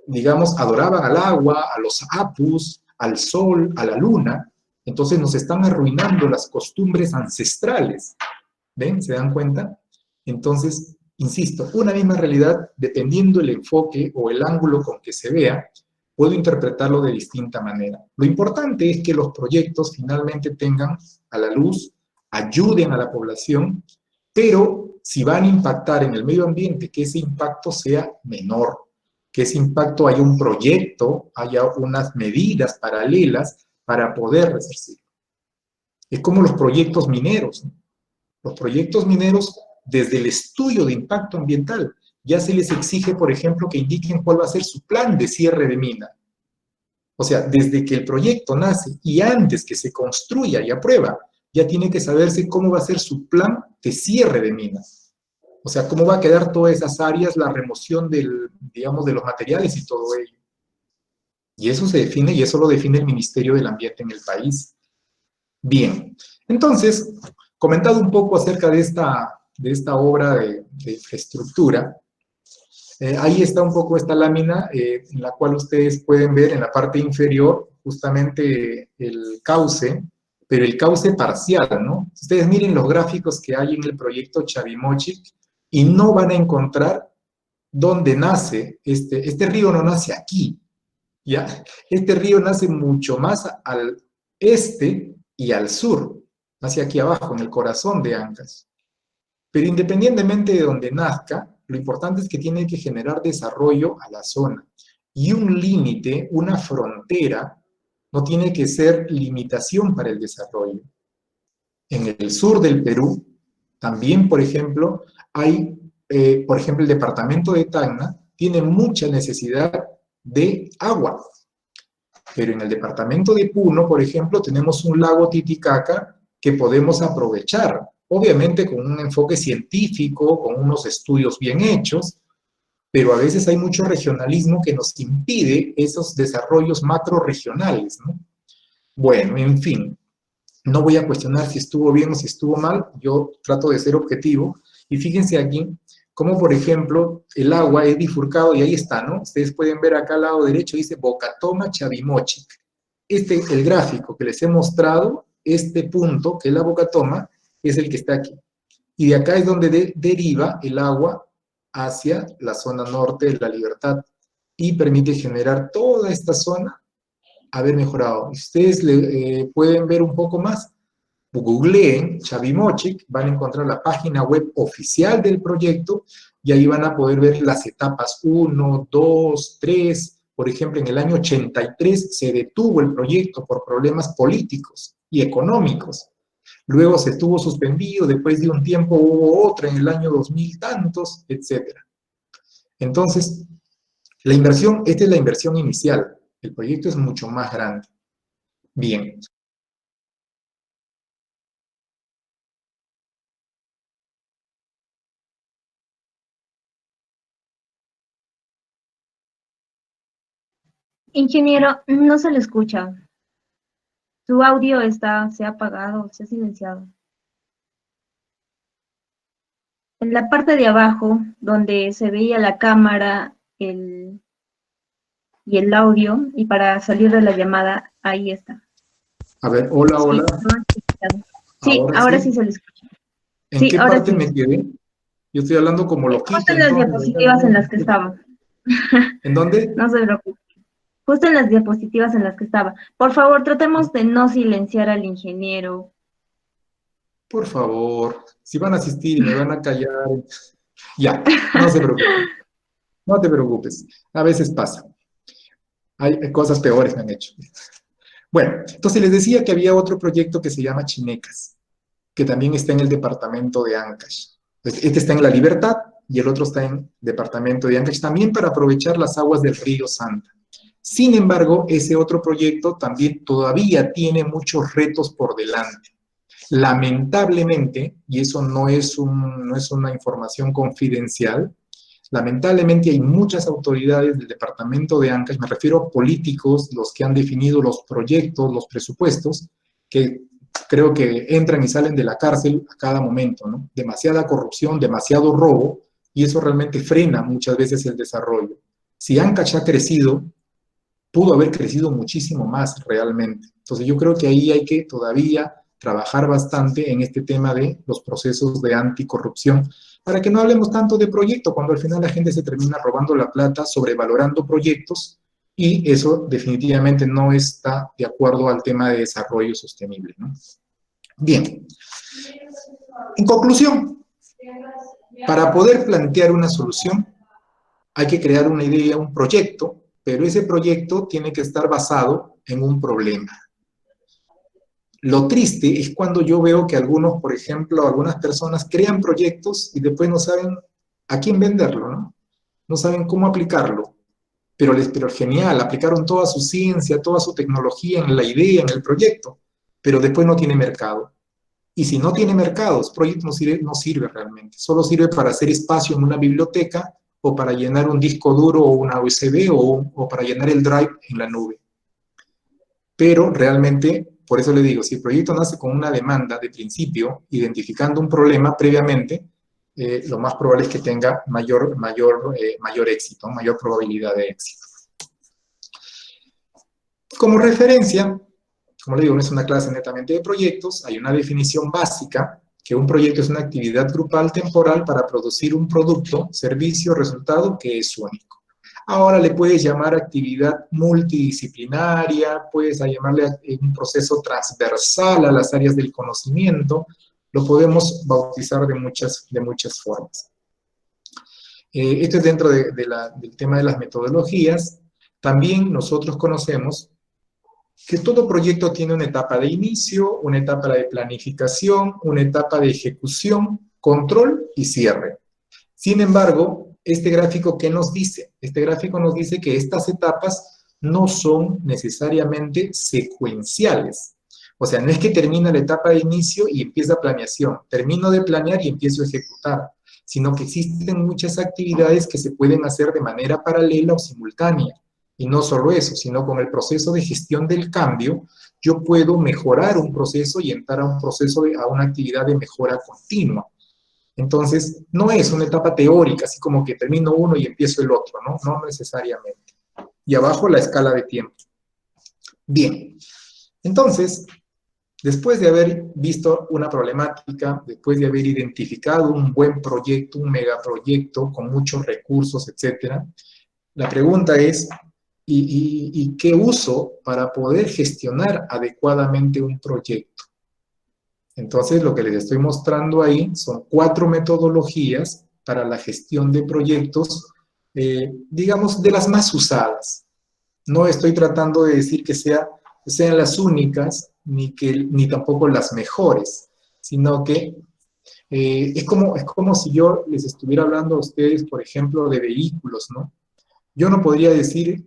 digamos, adoraban al agua, a los apus, al sol, a la luna. Entonces nos están arruinando las costumbres ancestrales. ¿Ven? ¿Se dan cuenta? Entonces, insisto, una misma realidad, dependiendo el enfoque o el ángulo con que se vea, puedo interpretarlo de distinta manera. Lo importante es que los proyectos finalmente tengan a la luz, ayuden a la población, pero si van a impactar en el medio ambiente, que ese impacto sea menor, que ese impacto haya un proyecto, haya unas medidas paralelas para poder resarcir. Es como los proyectos mineros, ¿no? Los proyectos mineros, desde el estudio de impacto ambiental, ya se les exige, por ejemplo, que indiquen cuál va a ser su plan de cierre de mina. O sea, desde que el proyecto nace y antes que se construya y aprueba, ya tiene que saberse cómo va a ser su plan de cierre de minas. O sea, cómo va a quedar todas esas áreas, la remoción digamos, de los materiales y todo ello. Y eso se define, y eso lo define el Ministerio del Ambiente en el país. Bien, entonces, comentado un poco acerca de esta obra de infraestructura, ahí está un poco esta lámina en la cual ustedes pueden ver en la parte inferior justamente el cauce, pero el cauce parcial, ¿no? Ustedes miren los gráficos que hay en el proyecto Chavimochic y no van a encontrar dónde nace este río. No nace aquí, ¿ya? Este río nace mucho más al este y al sur, hacia aquí abajo, en el corazón de Ancash. Pero independientemente de donde nazca, lo importante es que tiene que generar desarrollo a la zona. Y un límite, una frontera, no tiene que ser limitación para el desarrollo. En el sur del Perú, también, por ejemplo, por ejemplo, el departamento de Tacna tiene mucha necesidad de agua. Pero en el departamento de Puno, por ejemplo, tenemos un lago Titicaca que podemos aprovechar, obviamente con un enfoque científico, con unos estudios bien hechos, pero a veces hay mucho regionalismo que nos impide esos desarrollos macro-regionales, ¿no? Bueno, en fin, no voy a cuestionar si estuvo bien o si estuvo mal, yo trato de ser objetivo, y fíjense aquí cómo, por ejemplo, el agua es bifurcado, y ahí está, ¿no? Ustedes pueden ver acá al lado derecho, dice Bocatoma Chavimochic. El gráfico que les he mostrado, este punto, que es la Bocatoma, es el que está aquí. Y de acá es donde deriva el agua hacia la zona norte de La Libertad, y permite generar toda esta zona haber mejorado. Ustedes pueden ver un poco más, googleen Chavimochic, van a encontrar la página web oficial del proyecto y ahí van a poder ver las etapas 1, 2, 3. Por ejemplo, en el año 83 se detuvo el proyecto por problemas políticos y económicos. Luego se estuvo suspendido, después de un tiempo hubo otra en el año 2000 tantos, etc. Entonces, esta es la inversión inicial. El proyecto es mucho más grande. Bien. Ingeniero, no se le escucha. Su audio se ha apagado, se ha silenciado. En la parte de abajo, donde se veía la cámara, y el audio, y para salir de la llamada, ahí está. A ver, hola, hola. Sí, ahora sí se le escucha. ¿En sí, qué ahora parte sí. me quedé? Yo estoy hablando como Justo loquito, en las entonces. diapositivas en las que estaba. ¿En dónde? No se preocupe. Justo en las diapositivas en las que estaba. Por favor, tratemos de no silenciar al ingeniero. Por favor, si van a asistir y me van a callar. Ya, no se preocupen. No te preocupes. A veces pasa. Hay cosas peores que han hecho. Bueno, entonces les decía que había otro proyecto que se llama Chinecas, que también está en el departamento de Ancash. Este está en La Libertad y el otro está en departamento de Ancash, también para aprovechar las aguas del río Santa. Sin embargo, ese otro proyecto también todavía tiene muchos retos por delante. Lamentablemente, y eso no es una información confidencial, lamentablemente hay muchas autoridades del departamento de Ancash, me refiero a políticos, los que han definido los proyectos, los presupuestos, que creo que entran y salen de la cárcel a cada momento, ¿no? Demasiada corrupción, demasiado robo, y eso realmente frena muchas veces el desarrollo. Si Ancash ha crecido, pudo haber crecido muchísimo más realmente. Entonces yo creo que ahí hay que todavía trabajar bastante en este tema de los procesos de anticorrupción, para que no hablemos tanto de proyecto, cuando al final la gente se termina robando la plata, sobrevalorando proyectos, y eso definitivamente no está de acuerdo al tema de desarrollo sostenible, ¿no? Bien. En conclusión, para poder plantear una solución, hay que crear una idea, un proyecto, pero ese proyecto tiene que estar basado en un problema. Lo triste es cuando yo veo que algunos, por ejemplo, algunas personas crean proyectos y después no saben a quién venderlo, ¿no? No saben cómo aplicarlo. Pero genial, aplicaron toda su ciencia, toda su tecnología en la idea, en el proyecto, pero después no tiene mercado. Y si no tiene mercados, proyecto no sirve realmente. Solo sirve para hacer espacio en una biblioteca o para llenar un disco duro o una USB o para llenar el drive en la nube. Pero realmente, por eso le digo, si el proyecto nace con una demanda de principio, identificando un problema previamente, lo más probable es que tenga mayor éxito, mayor probabilidad de éxito. Como referencia, como le digo, no es una clase netamente de proyectos, hay una definición básica, que un proyecto es una actividad grupal temporal para producir un producto, servicio, resultado que es único. Ahora le puedes llamar actividad multidisciplinaria, puedes llamarle un proceso transversal a las áreas del conocimiento, lo podemos bautizar de muchas formas. Esto es dentro del tema de las metodologías. También nosotros conocemos que todo proyecto tiene una etapa de inicio, una etapa de planificación, una etapa de ejecución, control y cierre. Sin embargo, este gráfico, ¿qué nos dice? Este gráfico nos dice que estas etapas no son necesariamente secuenciales. O sea, no es que termina la etapa de inicio y empieza planeación, termino de planear y empiezo a ejecutar, sino que existen muchas actividades que se pueden hacer de manera paralela o simultánea. Y no solo eso, sino con el proceso de gestión del cambio, yo puedo mejorar un proceso y entrar a un proceso, a una actividad de mejora continua. Entonces, no es una etapa teórica, así como que termino uno y empiezo el otro, ¿no? No necesariamente. Y abajo la escala de tiempo. Bien, entonces, después de haber visto una problemática, después de haber identificado un buen proyecto, un megaproyecto con muchos recursos, etcétera, la pregunta es, ¿y qué uso para poder gestionar adecuadamente un proyecto? Entonces, lo que les estoy mostrando ahí son 4 metodologías para la gestión de proyectos, digamos, de las más usadas. No estoy tratando de decir que sean las únicas, ni tampoco las mejores, sino que es como si yo les estuviera hablando a ustedes, por ejemplo, de vehículos, ¿no? Yo no podría decir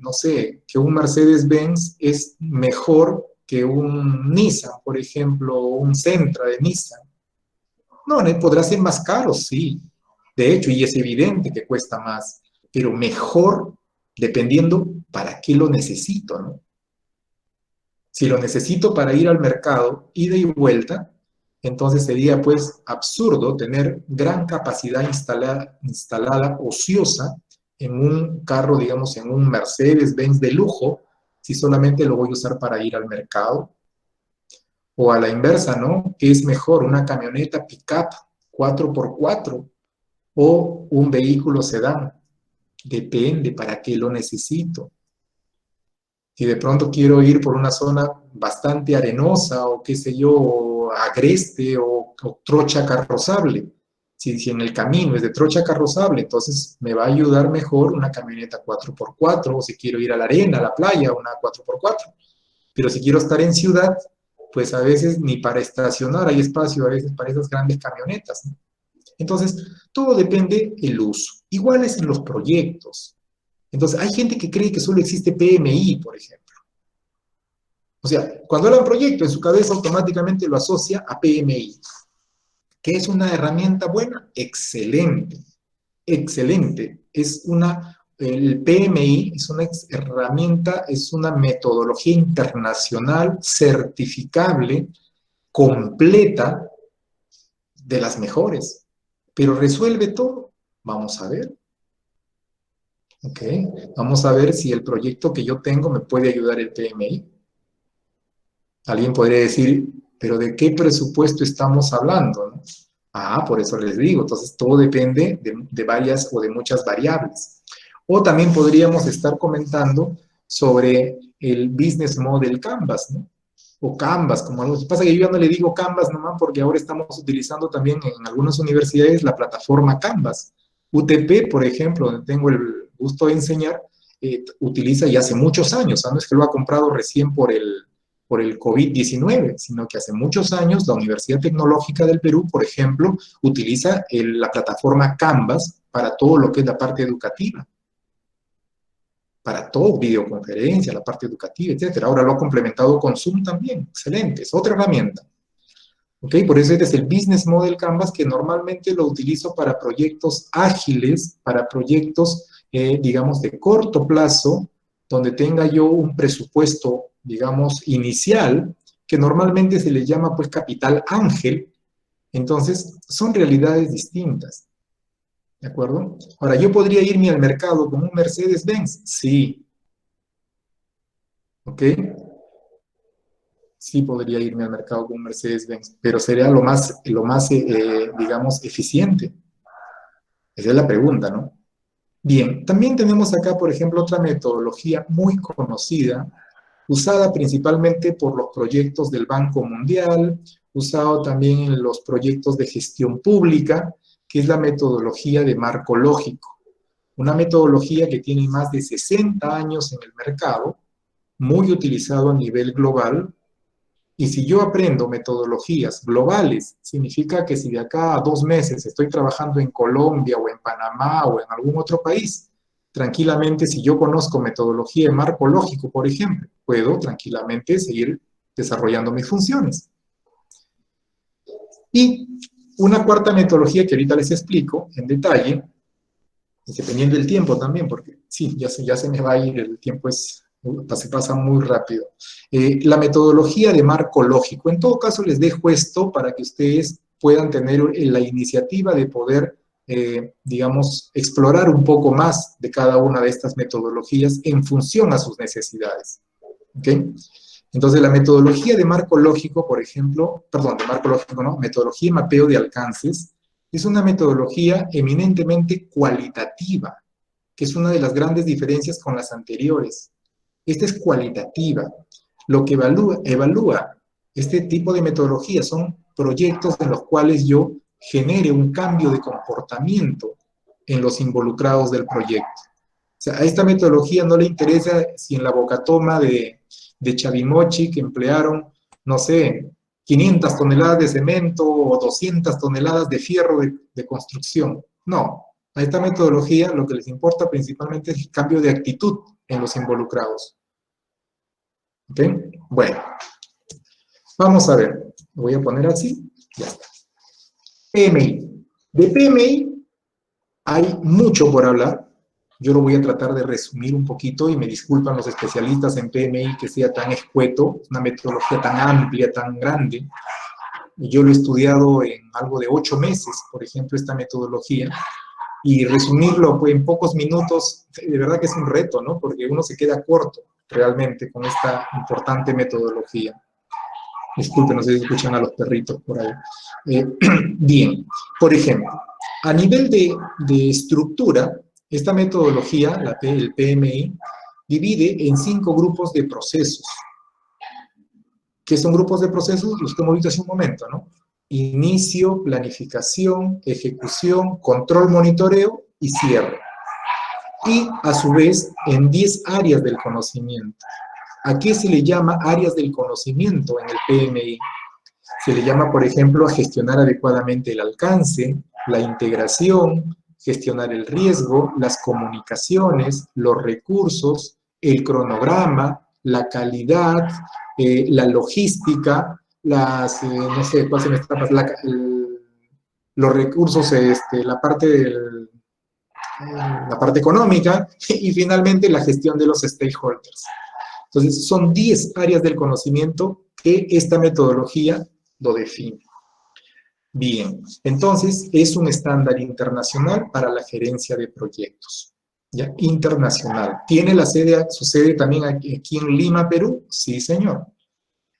no sé, que un Mercedes-Benz es mejor que un Nissan, por ejemplo, o un Sentra de Nissan. No, podrá ser más caro, sí. De hecho, y es evidente que cuesta más, pero mejor dependiendo para qué lo necesito, ¿no? Si lo necesito para ir al mercado, ida y vuelta, entonces sería pues absurdo tener gran capacidad instalada ociosa en un carro, digamos, en un Mercedes-Benz de lujo, si solamente lo voy a usar para ir al mercado? O a la inversa, ¿no? ¿Qué es mejor, una camioneta pick-up 4x4 o un vehículo sedán? Depende para qué lo necesito. Si de pronto quiero ir por una zona bastante arenosa o qué sé yo, o agreste o trocha carrozable, si en el camino es de trocha carrozable, entonces me va a ayudar mejor una camioneta 4x4, o si quiero ir a la arena, a la playa, una 4x4. Pero si quiero estar en ciudad, pues a veces ni para estacionar hay espacio a veces para esas grandes camionetas, ¿no? Entonces, todo depende del uso. Igual es en los proyectos. Entonces, hay gente que cree que solo existe PMI, por ejemplo. O sea, cuando habla de proyecto, en su cabeza automáticamente lo asocia a PMI. ¿Qué es una herramienta buena? Excelente, excelente. El PMI es una herramienta, es una metodología internacional certificable, completa, de las mejores. Pero resuelve todo. Vamos a ver. Ok, vamos a ver si el proyecto que yo tengo me puede ayudar el PMI. Alguien podría decir, pero ¿de qué presupuesto estamos hablando, no? Ah, por eso les digo, entonces todo depende de varias o de muchas variables. O también podríamos estar comentando sobre el Business Model Canvas, ¿no? O Canvas, como algo. Lo que pasa es que yo ya no le digo Canvas nomás porque ahora estamos utilizando también en algunas universidades la plataforma Canvas. UTP, por ejemplo, donde tengo el gusto de enseñar, utiliza ya hace muchos años, no es que lo ha comprado recién por el COVID-19, sino que hace muchos años la Universidad Tecnológica del Perú, por ejemplo, utiliza la plataforma Canvas para todo lo que es la parte educativa, para todo, videoconferencia, la parte educativa, etcétera. Ahora lo ha complementado con Zoom también, excelente, es otra herramienta. ¿Ok? Por eso este es el Business Model Canvas, que normalmente lo utilizo para proyectos ágiles, para proyectos, digamos, de corto plazo, donde tenga yo un presupuesto, digamos, inicial, que normalmente se le llama, pues, capital ángel. Entonces, son realidades distintas. ¿De acuerdo? Ahora, ¿yo podría irme al mercado con un Mercedes-Benz? Sí. ¿Ok? Sí podría irme al mercado con un Mercedes-Benz, pero sería digamos, eficiente. Esa es la pregunta, ¿no? Bien, también tenemos acá, por ejemplo, otra metodología muy conocida, usada principalmente por los proyectos del Banco Mundial, usado también en los proyectos de gestión pública, que es la metodología de marco lógico. Una metodología que tiene más de 60 años en el mercado, muy utilizado a nivel global. Y si yo aprendo metodologías globales, significa que si de acá a 2 meses estoy trabajando en Colombia o en Panamá o en algún otro país, tranquilamente, si yo conozco metodología de marco lógico, por ejemplo, puedo tranquilamente seguir desarrollando mis funciones. Y una cuarta metodología que ahorita les explico en detalle, dependiendo del tiempo también, porque sí, ya se me va a ir, el tiempo se pasa muy rápido. La metodología de marco lógico. En todo caso, les dejo esto para que ustedes puedan tener la iniciativa de poder, digamos, explorar un poco más de cada una de estas metodologías en función a sus necesidades. ¿Ok? Entonces, la metodología de marco lógico, por ejemplo, perdón, de marco lógico, ¿no? Metodología de mapeo de alcances, es una metodología eminentemente cualitativa, que es una de las grandes diferencias con las anteriores. Esta es cualitativa. Lo que evalúa este tipo de metodología son proyectos en los cuales yo genere un cambio de comportamiento en los involucrados del proyecto. O sea, a esta metodología no le interesa si en la bocatoma de Chavimochi que emplearon, no sé, 500 toneladas de cemento o 200 toneladas de fierro de construcción. No, a esta metodología lo que les importa principalmente es el cambio de actitud en los involucrados. ¿Ok? Bueno, vamos a ver. Lo voy a poner así. Ya está. PMI. De PMI hay mucho por hablar. Yo lo voy a tratar de resumir un poquito y me disculpan los especialistas en PMI que sea tan escueto, una metodología tan amplia, tan grande. Yo lo he estudiado en algo de 8 meses, por ejemplo, esta metodología. Y resumirlo pues, en pocos minutos, de verdad que es un reto, ¿no? Porque uno se queda corto realmente con esta importante metodología. Disculpen, no sé si escuchan a los perritos por ahí. Bien, por ejemplo, a nivel de estructura, esta metodología, el PMI, divide en 5 grupos de procesos. ¿Qué son grupos de procesos? Los que hemos visto hace un momento, ¿no? Inicio, planificación, ejecución, control, monitoreo y cierre. Y, a su vez, en 10 áreas del conocimiento. ¿A qué se le llama áreas del conocimiento en el PMI? Se le llama, por ejemplo, a gestionar adecuadamente el alcance, la integración, gestionar el riesgo, las comunicaciones, los recursos, el cronograma, la calidad, la logística, no sé, ¿cuál se me está pasando? Los recursos, la parte económica y finalmente la gestión de los stakeholders. Entonces, son 10 áreas del conocimiento que esta metodología lo define. Bien, entonces es un estándar internacional para la gerencia de proyectos, ¿ya? Internacional. ¿Tiene su sede también aquí en Lima, Perú? Sí, señor.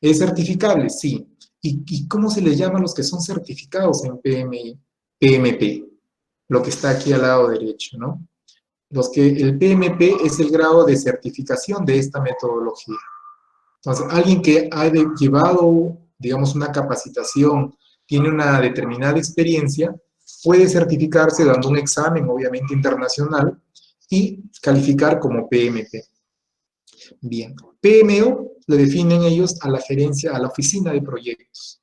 ¿Es certificable? Sí. ¿Y cómo se les llama a los que son certificados en PMI? PMP, lo que está aquí al lado derecho, ¿no? El PMP es el grado de certificación de esta metodología. Entonces, alguien que ha llevado, digamos, una capacitación, tiene una determinada experiencia, puede certificarse dando un examen, obviamente internacional, y calificar como PMP. Bien, PMO le definen ellos a la gerencia, a la oficina de proyectos.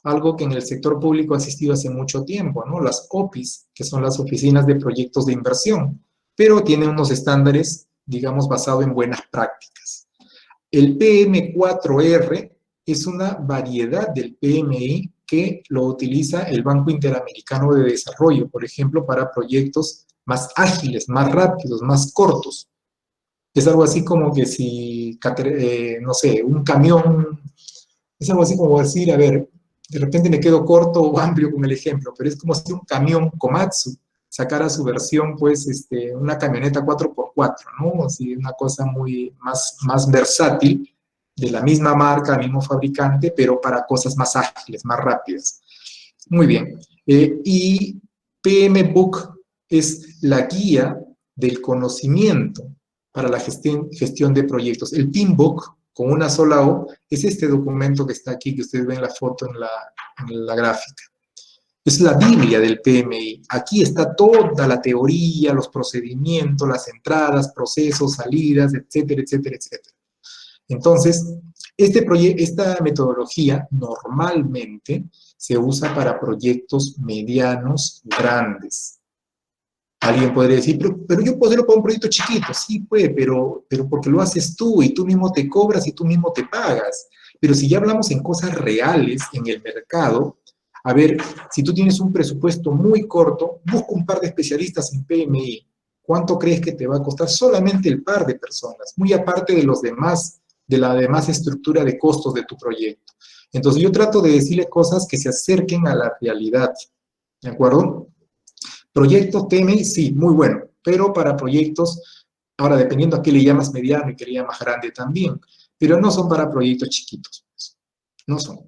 Algo que en el sector público ha existido hace mucho tiempo, ¿no? Las OPIs, que son las oficinas de proyectos de inversión, pero tienen unos estándares, digamos, basados en buenas prácticas. El PM4R es una variedad del PMI que lo utiliza el Banco Interamericano de Desarrollo, por ejemplo, para proyectos más ágiles, más rápidos, más cortos. Es algo así como que si, no sé, un camión, es algo así como decir, a ver, de repente me quedo corto o amplio con el ejemplo, pero es como si un camión Komatsu sacara su versión, pues, una camioneta 4x4, ¿no? Así, una cosa más versátil, de la misma marca, mismo fabricante, pero para cosas más ágiles, más rápidas. Muy bien. Y PMBOK es la guía del conocimiento para la gestión de proyectos. El PMBOK, con una sola O, es este documento que está aquí, que ustedes ven la foto en la gráfica. Es la Biblia del PMI. Aquí está toda la teoría, los procedimientos, las entradas, procesos, salidas, etcétera, etcétera, etcétera. Entonces, esta metodología normalmente se usa para proyectos medianos, grandes. Alguien podría decir, pero yo puedo hacerlo para un proyecto chiquito. Sí, puede, pero porque lo haces tú y tú mismo te cobras y tú mismo te pagas. Pero si ya hablamos en cosas reales en el mercado, a ver, si tú tienes un presupuesto muy corto, busca un par de especialistas en PMI. ¿Cuánto crees que te va a costar? Solamente el par de personas, muy aparte de los demás, de la demás estructura de costos de tu proyecto. Entonces yo trato de decirle cosas que se acerquen a la realidad, ¿de acuerdo? Proyectos PMI, sí, muy bueno, pero para proyectos, ahora dependiendo a qué le llamas mediano y qué le llamas grande también, pero no son para proyectos chiquitos, no son.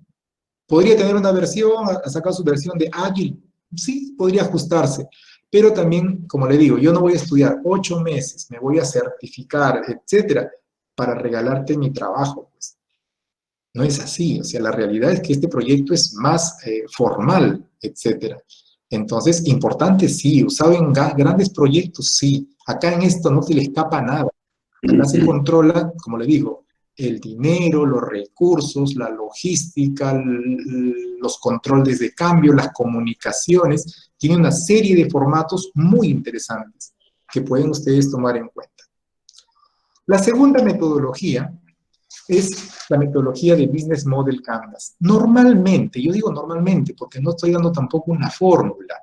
¿Podría tener una versión, sacar su versión de ágil? Sí, podría ajustarse, pero también, como le digo, yo no voy a estudiar 8 meses, me voy a certificar, etcétera, para regalarte mi trabajo, pues. No es así, o sea, la realidad es que este proyecto es más formal, etcétera. Entonces, importante sí, usado en grandes proyectos sí. Acá en esto no se le escapa nada. Acá se controla, como le digo, el dinero, los recursos, la logística, los controles de cambio, las comunicaciones. Tiene una serie de formatos muy interesantes que pueden ustedes tomar en cuenta. La segunda metodología es la metodología de Business Model Canvas. Normalmente, yo digo normalmente porque no estoy dando tampoco una fórmula,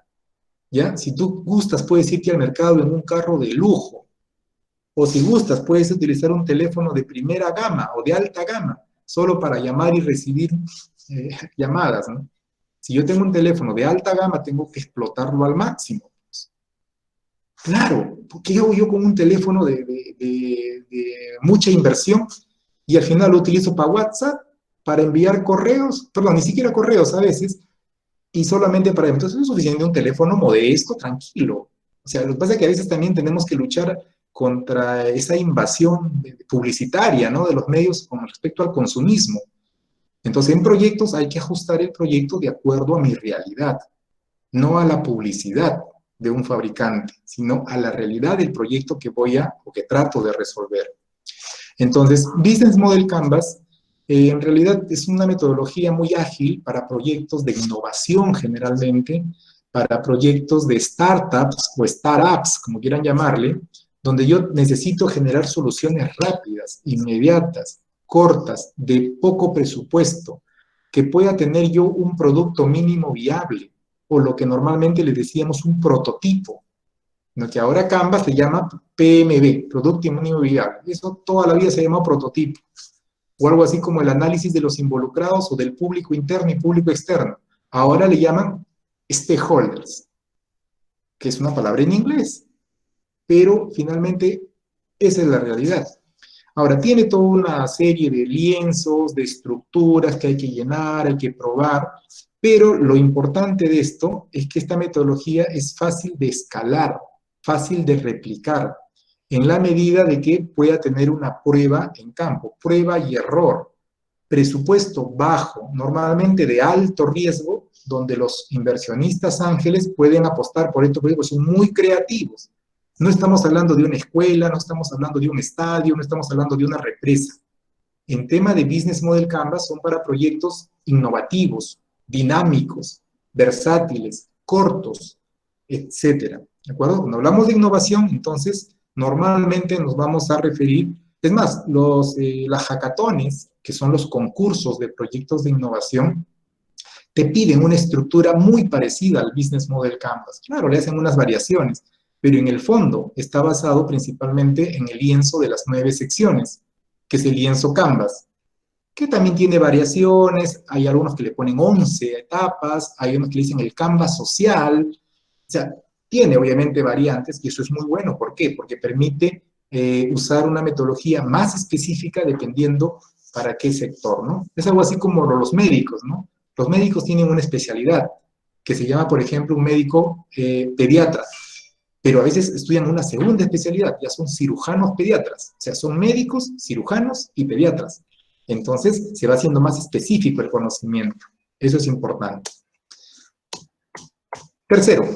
¿ya? Si tú gustas, puedes irte al mercado en un carro de lujo, o si gustas, puedes utilizar un teléfono de primera gama o de alta gama, solo para llamar y recibir llamadas, ¿no? Si yo tengo un teléfono de alta gama, tengo que explotarlo al máximo. Claro, ¿qué hago yo con un teléfono de mucha inversión y al final lo utilizo para WhatsApp, para enviar correos, perdón, ni siquiera correos a veces, y solamente para... Entonces es suficiente un teléfono modesto, tranquilo. O sea, lo que pasa es que a veces también tenemos que luchar contra esa invasión publicitaria, ¿no? De los medios con respecto al consumismo. Entonces, en proyectos hay que ajustar el proyecto de acuerdo a mi realidad, no a la publicidad de un fabricante, sino a la realidad del proyecto que voy a o que trato de resolver. Entonces, Business Model Canvas en realidad es una metodología muy ágil para proyectos de innovación generalmente, para proyectos de startups o startups, como quieran llamarle, donde yo necesito generar soluciones rápidas, inmediatas, cortas, de poco presupuesto, que pueda tener yo un producto mínimo viable, o lo que normalmente le decíamos un prototipo, ¿no? Que ahora Canva se llama PMB, Producto Mínimo Viable. Eso toda la vida se llama prototipo. O algo así como el análisis de los involucrados o del público interno y público externo. Ahora le llaman stakeholders, que es una palabra en inglés, pero finalmente esa es la realidad. Ahora, tiene toda una serie de lienzos, de estructuras que hay que llenar, hay que probar, pero lo importante de esto es que esta metodología es fácil de escalar, fácil de replicar, en la medida de que pueda tener una prueba en campo, prueba y error, presupuesto bajo, normalmente de alto riesgo, donde los inversionistas ángeles pueden apostar por estos proyectos, son muy creativos. No estamos hablando de una escuela, no estamos hablando de un estadio, no estamos hablando de una represa. En tema de Business Model Canvas son para proyectos innovativos, dinámicos, versátiles, cortos, etcétera. ¿De acuerdo? Cuando hablamos de innovación, entonces, normalmente nos vamos a referir, es más, las hackatones, que son los concursos de proyectos de innovación, te piden una estructura muy parecida al Business Model Canvas. Claro, le hacen unas variaciones, pero en el fondo está basado principalmente en el lienzo de las 9 secciones, que es el lienzo Canvas, que también tiene variaciones, hay algunos que le ponen 11 etapas, hay unos que le dicen el Canvas social, o sea, tiene obviamente variantes y eso es muy bueno. ¿Por qué? Porque permite usar una metodología más específica dependiendo para qué sector, ¿no? Es algo así como los médicos, ¿no? Los médicos tienen una especialidad que se llama, por ejemplo, un médico pediatra, pero a veces estudian una segunda especialidad, ya son cirujanos pediatras, o sea, son médicos, cirujanos y pediatras. Entonces, se va haciendo más específico el conocimiento. Eso es importante. Tercero,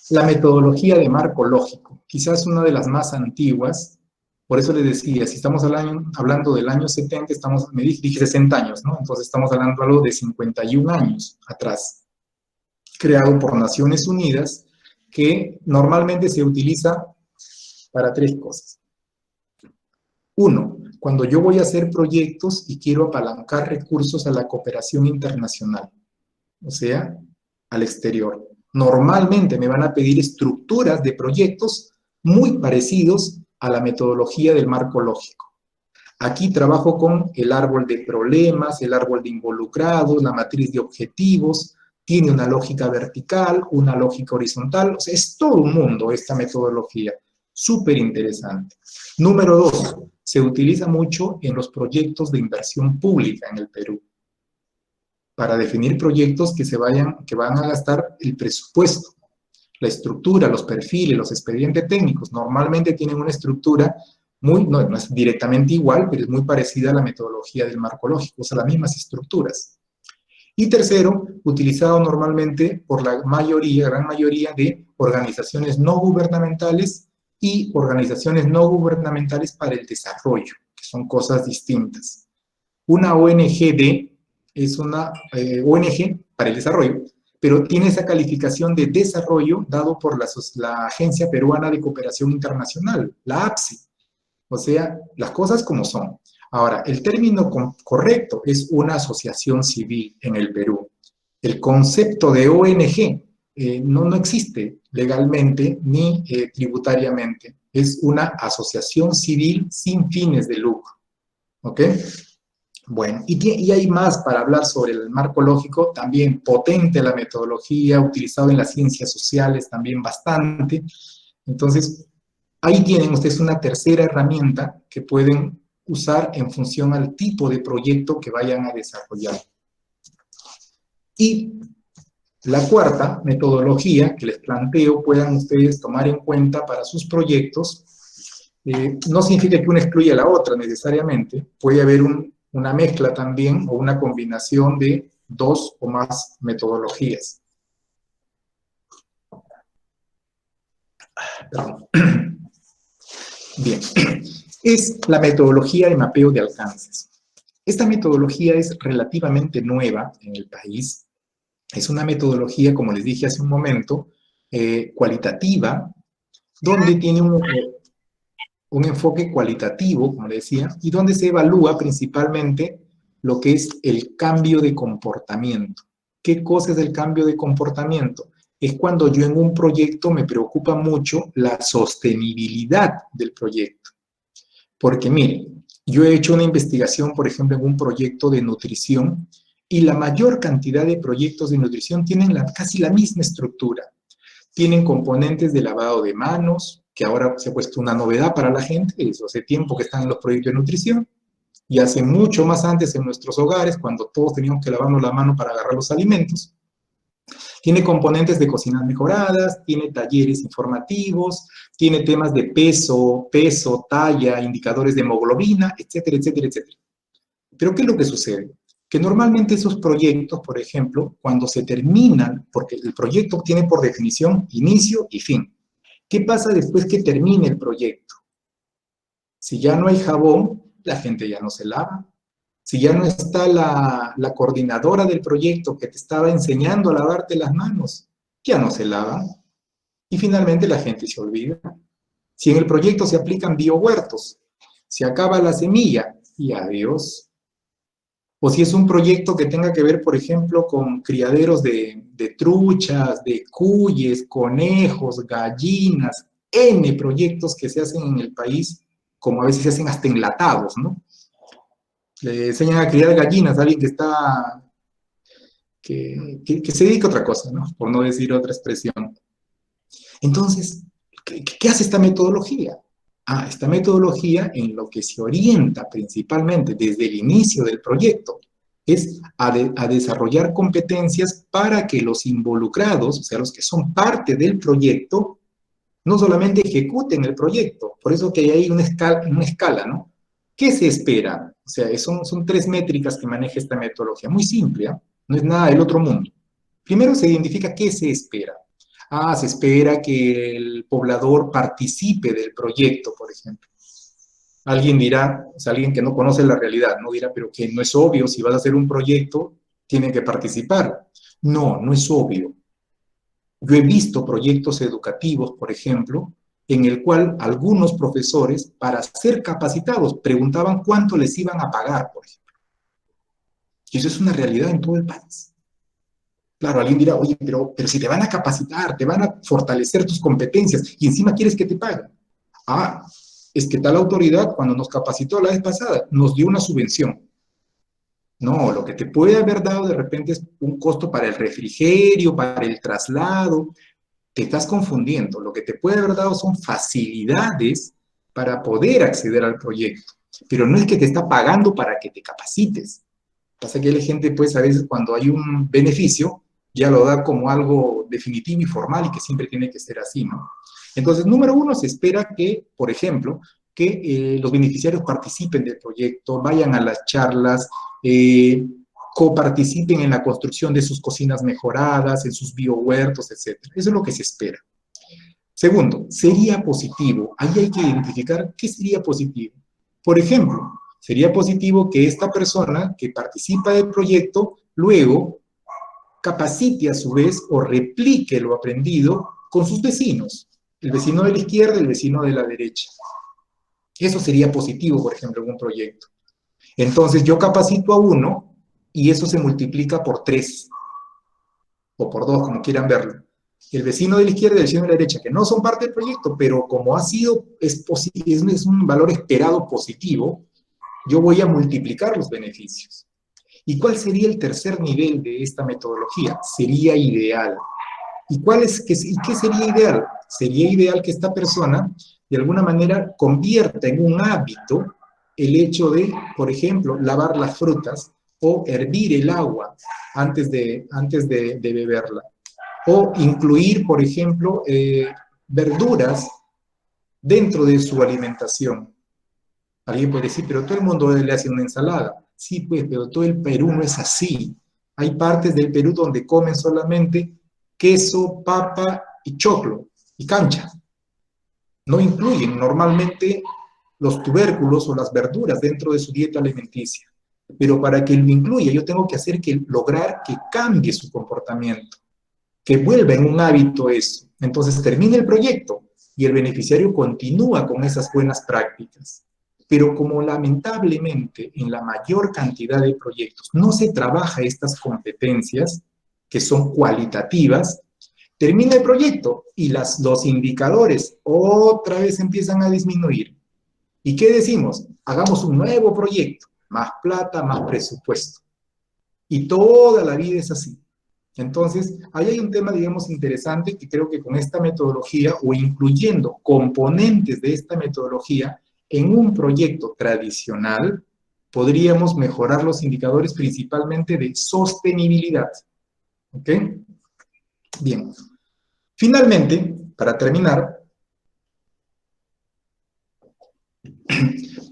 la metodología de marco lógico, quizás una de las más antiguas. Por eso les decía, si estamos hablando del año 70, dije 60 años, ¿no? Entonces estamos hablando algo de 51 años atrás, creado por Naciones Unidas, que normalmente se utiliza para 3 cosas. Uno, cuando yo voy a hacer proyectos y quiero apalancar recursos a la cooperación internacional, o sea, al exterior. Normalmente me van a pedir estructuras de proyectos muy parecidos a la metodología del marco lógico. Aquí trabajo con el árbol de problemas, el árbol de involucrados, la matriz de objetivos, tiene una lógica vertical, una lógica horizontal, o sea, es todo un mundo esta metodología, súper interesante. Número 2, se utiliza mucho en los proyectos de inversión pública en el Perú, para definir proyectos que van a gastar el presupuesto. La estructura, los perfiles, los expedientes técnicos, normalmente tienen una estructura no es directamente igual, pero es muy parecida a la metodología del marco lógico, usa las mismas estructuras. Y tercero, utilizado normalmente por la gran mayoría de organizaciones no gubernamentales y organizaciones no gubernamentales para el desarrollo, que son cosas distintas. Una ONGD es una ONG para el desarrollo, pero tiene esa calificación de desarrollo dado por la Agencia Peruana de Cooperación Internacional, la APSI. O sea, las cosas como son. Ahora, el término correcto es una asociación civil en el Perú. El concepto de ONG no existe legalmente ni tributariamente. Es una asociación civil sin fines de lucro. ¿Ok? Bueno, y hay más para hablar sobre el marco lógico, también potente la metodología, utilizado en las ciencias sociales también bastante, Entonces, ahí tienen ustedes una tercera herramienta que pueden usar en función al tipo de proyecto que vayan a desarrollar. Y la cuarta metodología que les planteo puedan ustedes tomar en cuenta para sus proyectos, no significa que una excluya a la otra necesariamente, puede haber una mezcla también o una combinación de dos o más metodologías. Perdón. Bien, es la metodología de mapeo de alcances. Esta metodología es relativamente nueva en el país. Es una metodología, como les dije hace un momento, cualitativa, donde tiene un enfoque cualitativo, como le decía, y donde se evalúa principalmente lo que es el cambio de comportamiento. ¿Qué cosa es el cambio de comportamiento? Es cuando yo en un proyecto me preocupa mucho la sostenibilidad del proyecto. Porque miren, yo he hecho una investigación, por ejemplo, en un proyecto de nutrición, y la mayor cantidad de proyectos de nutrición tienen casi la misma estructura. Tienen componentes de lavado de manos, que ahora se ha puesto una novedad para la gente, eso hace tiempo que están en los proyectos de nutrición, y hace mucho más antes en nuestros hogares, cuando todos teníamos que lavarnos la mano para agarrar los alimentos. Tiene componentes de cocinas mejoradas, tiene talleres informativos, tiene temas de peso, talla, indicadores de hemoglobina, etcétera, etcétera, etcétera. Pero ¿qué es lo que sucede? Que normalmente esos proyectos, por ejemplo, cuando se terminan, porque el proyecto tiene por definición inicio y fin. ¿Qué pasa después que termine el proyecto? Si ya no hay jabón, la gente ya no se lava. Si ya no está la coordinadora del proyecto que te estaba enseñando a lavarte las manos, ya no se lava. Y finalmente la gente se olvida. Si en el proyecto se aplican biohuertos, se acaba la semilla y adiós. O si es un proyecto que tenga que ver, por ejemplo, con criaderos de truchas, de cuyes, conejos, gallinas, N proyectos que se hacen en el país, como a veces se hacen hasta enlatados, ¿no? Le enseñan a criar gallinas a alguien que se dedica a otra cosa, ¿no? Por no decir otra expresión. Entonces, ¿qué hace esta metodología? Esta metodología en lo que se orienta principalmente desde el inicio del proyecto es a desarrollar competencias para que los involucrados, o sea, los que son parte del proyecto, no solamente ejecuten el proyecto. Por eso que hay ahí una escala, ¿no? ¿Qué se espera? O sea, son tres métricas que maneja esta metodología. Muy simple, ¿eh? No es nada del otro mundo. Primero se identifica qué se espera. Se espera que el poblador participe del proyecto, por ejemplo. Alguien dirá, o sea, alguien que no conoce la realidad, no dirá, pero que no es obvio, si vas a hacer un proyecto, tienen que participar. No, no es obvio. Yo he visto proyectos educativos, por ejemplo, en el cual algunos profesores, para ser capacitados, preguntaban cuánto les iban a pagar, por ejemplo. Y eso es una realidad en todo el país. Claro, alguien dirá, oye, pero si te van a capacitar, te van a fortalecer tus competencias y encima quieres que te paguen. Es que tal autoridad, cuando nos capacitó la vez pasada, nos dio una subvención. No, lo que te puede haber dado de repente es un costo para el refrigerio, para el traslado. Te estás confundiendo. Lo que te puede haber dado son facilidades para poder acceder al proyecto. Pero no es que te está pagando para que te capacites. Pasa que la gente, pues, a veces cuando hay un beneficio, ya lo da como algo definitivo y formal y que siempre tiene que ser así, ¿no? Entonces, número uno, se espera que, por ejemplo, que los beneficiarios participen del proyecto, vayan a las charlas, coparticipen en la construcción de sus cocinas mejoradas, en sus biohuertos, etc. Eso es lo que se espera. Segundo, sería positivo. Ahí hay que identificar qué sería positivo. Por ejemplo, sería positivo que esta persona que participa del proyecto luego capacite a su vez o replique lo aprendido con sus vecinos. El vecino de la izquierda y el vecino de la derecha. Eso sería positivo, por ejemplo, en un proyecto. Entonces yo capacito a uno y eso se multiplica por 3 o por 2, como quieran verlo. El vecino de la izquierda y el vecino de la derecha, que no son parte del proyecto, pero como ha sido, es un valor esperado positivo, yo voy a multiplicar los beneficios. ¿Y cuál sería el tercer nivel de esta metodología? Sería ideal. ¿Y qué sería ideal? Sería ideal que esta persona, de alguna manera, convierta en un hábito el hecho de, por ejemplo, lavar las frutas o hervir el agua antes de beberla. O incluir, por ejemplo, verduras dentro de su alimentación. Alguien puede decir, pero todo el mundo le hace una ensalada. Sí, pues, pero todo el Perú no es así. Hay partes del Perú donde comen solamente queso, papa y choclo y cancha. No incluyen normalmente los tubérculos o las verduras dentro de su dieta alimenticia. Pero para que lo incluya, yo tengo que lograr que cambie su comportamiento, que vuelva en un hábito eso. Entonces termina el proyecto y el beneficiario continúa con esas buenas prácticas. Pero como lamentablemente en la mayor cantidad de proyectos no se trabaja estas competencias, que son cualitativas, termina el proyecto y los indicadores otra vez empiezan a disminuir. ¿Y qué decimos? Hagamos un nuevo proyecto, más plata, más presupuesto. Y toda la vida es así. Entonces, ahí hay un tema, digamos, interesante que creo que con esta metodología o incluyendo componentes de esta metodología en un proyecto tradicional, podríamos mejorar los indicadores principalmente de sostenibilidad. ¿Ok? Bien. Finalmente, para terminar,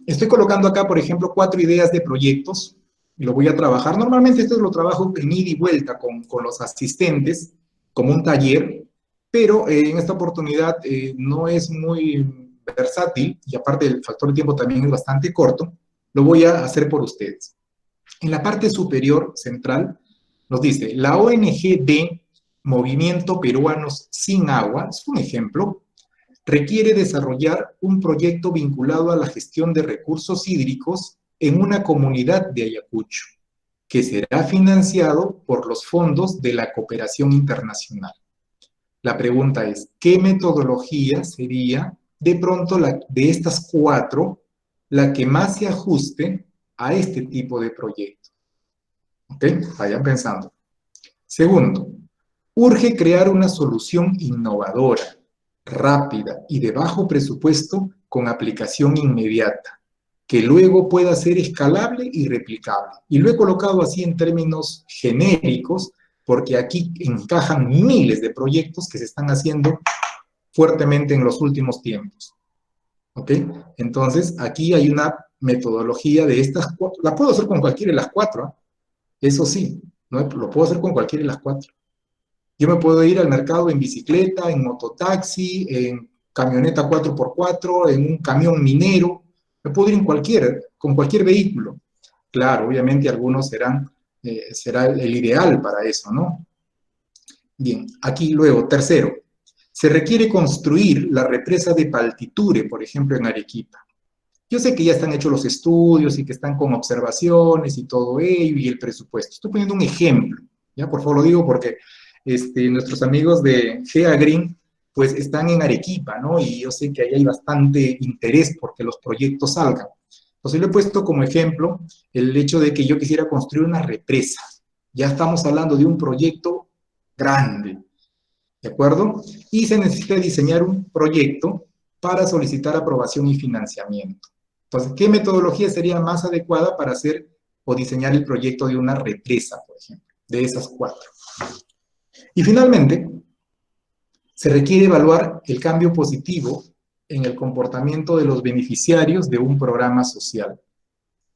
estoy colocando acá, por ejemplo, 4 ideas de proyectos y lo voy a trabajar. Normalmente esto lo trabajo en ida y vuelta con los asistentes, como un taller, pero en esta oportunidad no es muy versátil y aparte el factor de tiempo también es bastante corto, lo voy a hacer por ustedes. En la parte superior central nos dice, la ONG de Movimiento Peruanos Sin Agua, es un ejemplo, requiere desarrollar un proyecto vinculado a la gestión de recursos hídricos en una comunidad de Ayacucho, que será financiado por los fondos de la cooperación internacional. La pregunta es, ¿qué metodología sería de pronto de estas 4 la que más se ajuste a este tipo de proyecto? ¿Ok? Vayan pensando. Segundo, urge crear una solución innovadora, rápida y de bajo presupuesto con aplicación inmediata, que luego pueda ser escalable y replicable. Y lo he colocado así en términos genéricos, porque aquí encajan miles de proyectos que se están haciendo fuertemente en los últimos tiempos. ¿Ok? Entonces, aquí hay una metodología de estas 4, la puedo hacer con cualquiera de las 4, ¿eh? Eso sí, ¿no? Lo puedo hacer con cualquiera de las 4. Yo me puedo ir al mercado en bicicleta, en mototaxi, en camioneta 4x4, en un camión minero. Me puedo ir con cualquier vehículo. Claro, obviamente algunos será el ideal para eso, ¿no? Bien, aquí luego, tercero, se requiere construir la represa de Paltiture, por ejemplo, en Arequipa. Yo sé que ya están hechos los estudios y que están con observaciones y todo ello y el presupuesto. Estoy poniendo un ejemplo, ¿ya? Por favor lo digo porque nuestros amigos de GeaGreen pues están en Arequipa, ¿no? Y yo sé que ahí hay bastante interés porque los proyectos salgan. Entonces lo he puesto como ejemplo el hecho de que yo quisiera construir una represa. Ya estamos hablando de un proyecto grande, ¿de acuerdo? Y se necesita diseñar un proyecto para solicitar aprobación y financiamiento. Entonces, ¿qué metodología sería más adecuada para hacer o diseñar el proyecto de una represa, por ejemplo, de esas 4? Y finalmente, se requiere evaluar el cambio positivo en el comportamiento de los beneficiarios de un programa social,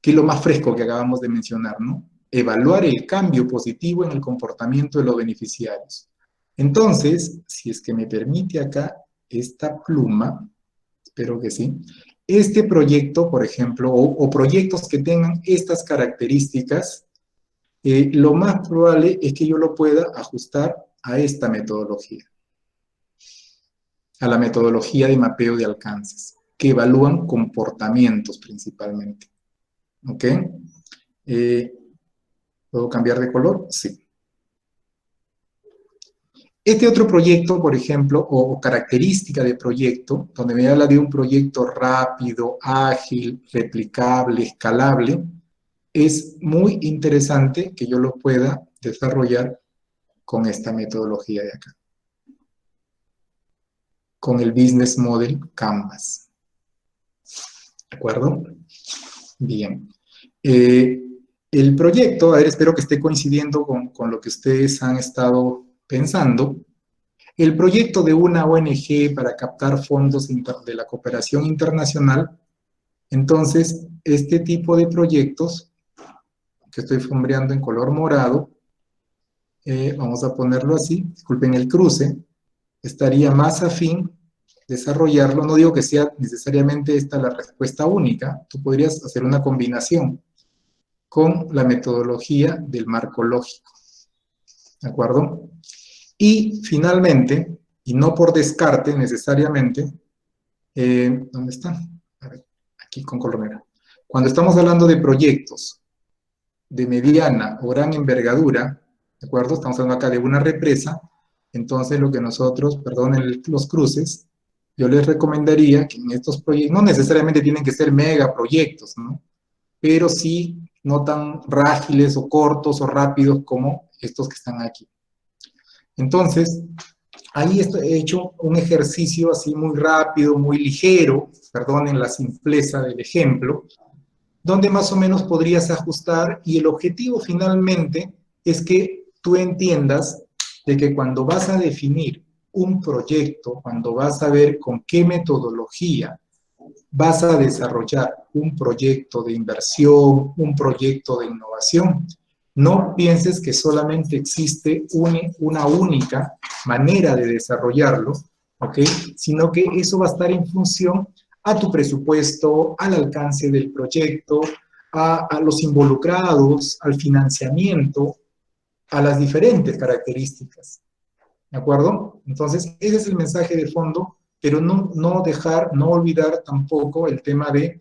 que es lo más fresco que acabamos de mencionar, ¿no? Evaluar el cambio positivo en el comportamiento de los beneficiarios. Entonces, si es que me permite acá esta pluma, espero que sí, este proyecto, por ejemplo, o proyectos que tengan estas características, lo más probable es que yo lo pueda ajustar a esta metodología, a la metodología de mapeo de alcances, que evalúan comportamientos principalmente. ¿Ok? ¿Puedo cambiar de color? Sí. Este otro proyecto, por ejemplo, o característica de proyecto, donde me habla de un proyecto rápido, ágil, replicable, escalable, es muy interesante que yo lo pueda desarrollar con esta metodología de acá. con el Business Model Canvas. ¿De acuerdo? Bien. El proyecto, a ver, espero que esté coincidiendo con lo que ustedes han estado pensando. El proyecto de una ONG para captar fondos de la cooperación internacional, entonces, este tipo de proyectos, que estoy sombreando en color morado, vamos a ponerlo así, disculpen el cruce, estaría más afín desarrollarlo. No digo que sea necesariamente esta la respuesta única, tú podrías hacer una combinación con la metodología del marco lógico, ¿de acuerdo? Y finalmente, y no por descarte necesariamente, ¿dónde está? A ver, aquí con color negro. Cuando estamos hablando de proyectos de mediana o gran envergadura, ¿de acuerdo? Estamos hablando acá de una represa, entonces lo que nosotros, perdonen los cruces, yo les recomendaría que en estos proyectos, no necesariamente tienen que ser megaproyectos, ¿no? Pero sí no tan frágiles o cortos o rápidos como estos que están aquí. Entonces, ahí he hecho un ejercicio así muy rápido, muy ligero, perdonen la simpleza del ejemplo, donde más o menos podrías ajustar, y el objetivo finalmente es que tú entiendas de que cuando vas a definir un proyecto, cuando vas a ver con qué metodología vas a desarrollar un proyecto de inversión, un proyecto de innovación, no pienses que solamente existe una única manera de desarrollarlo, ¿ok? Sino que eso va a estar en función a tu presupuesto, al alcance del proyecto, a los involucrados, al financiamiento, a las diferentes características, ¿de acuerdo? Entonces, ese es el mensaje de fondo, pero no olvidar tampoco el tema de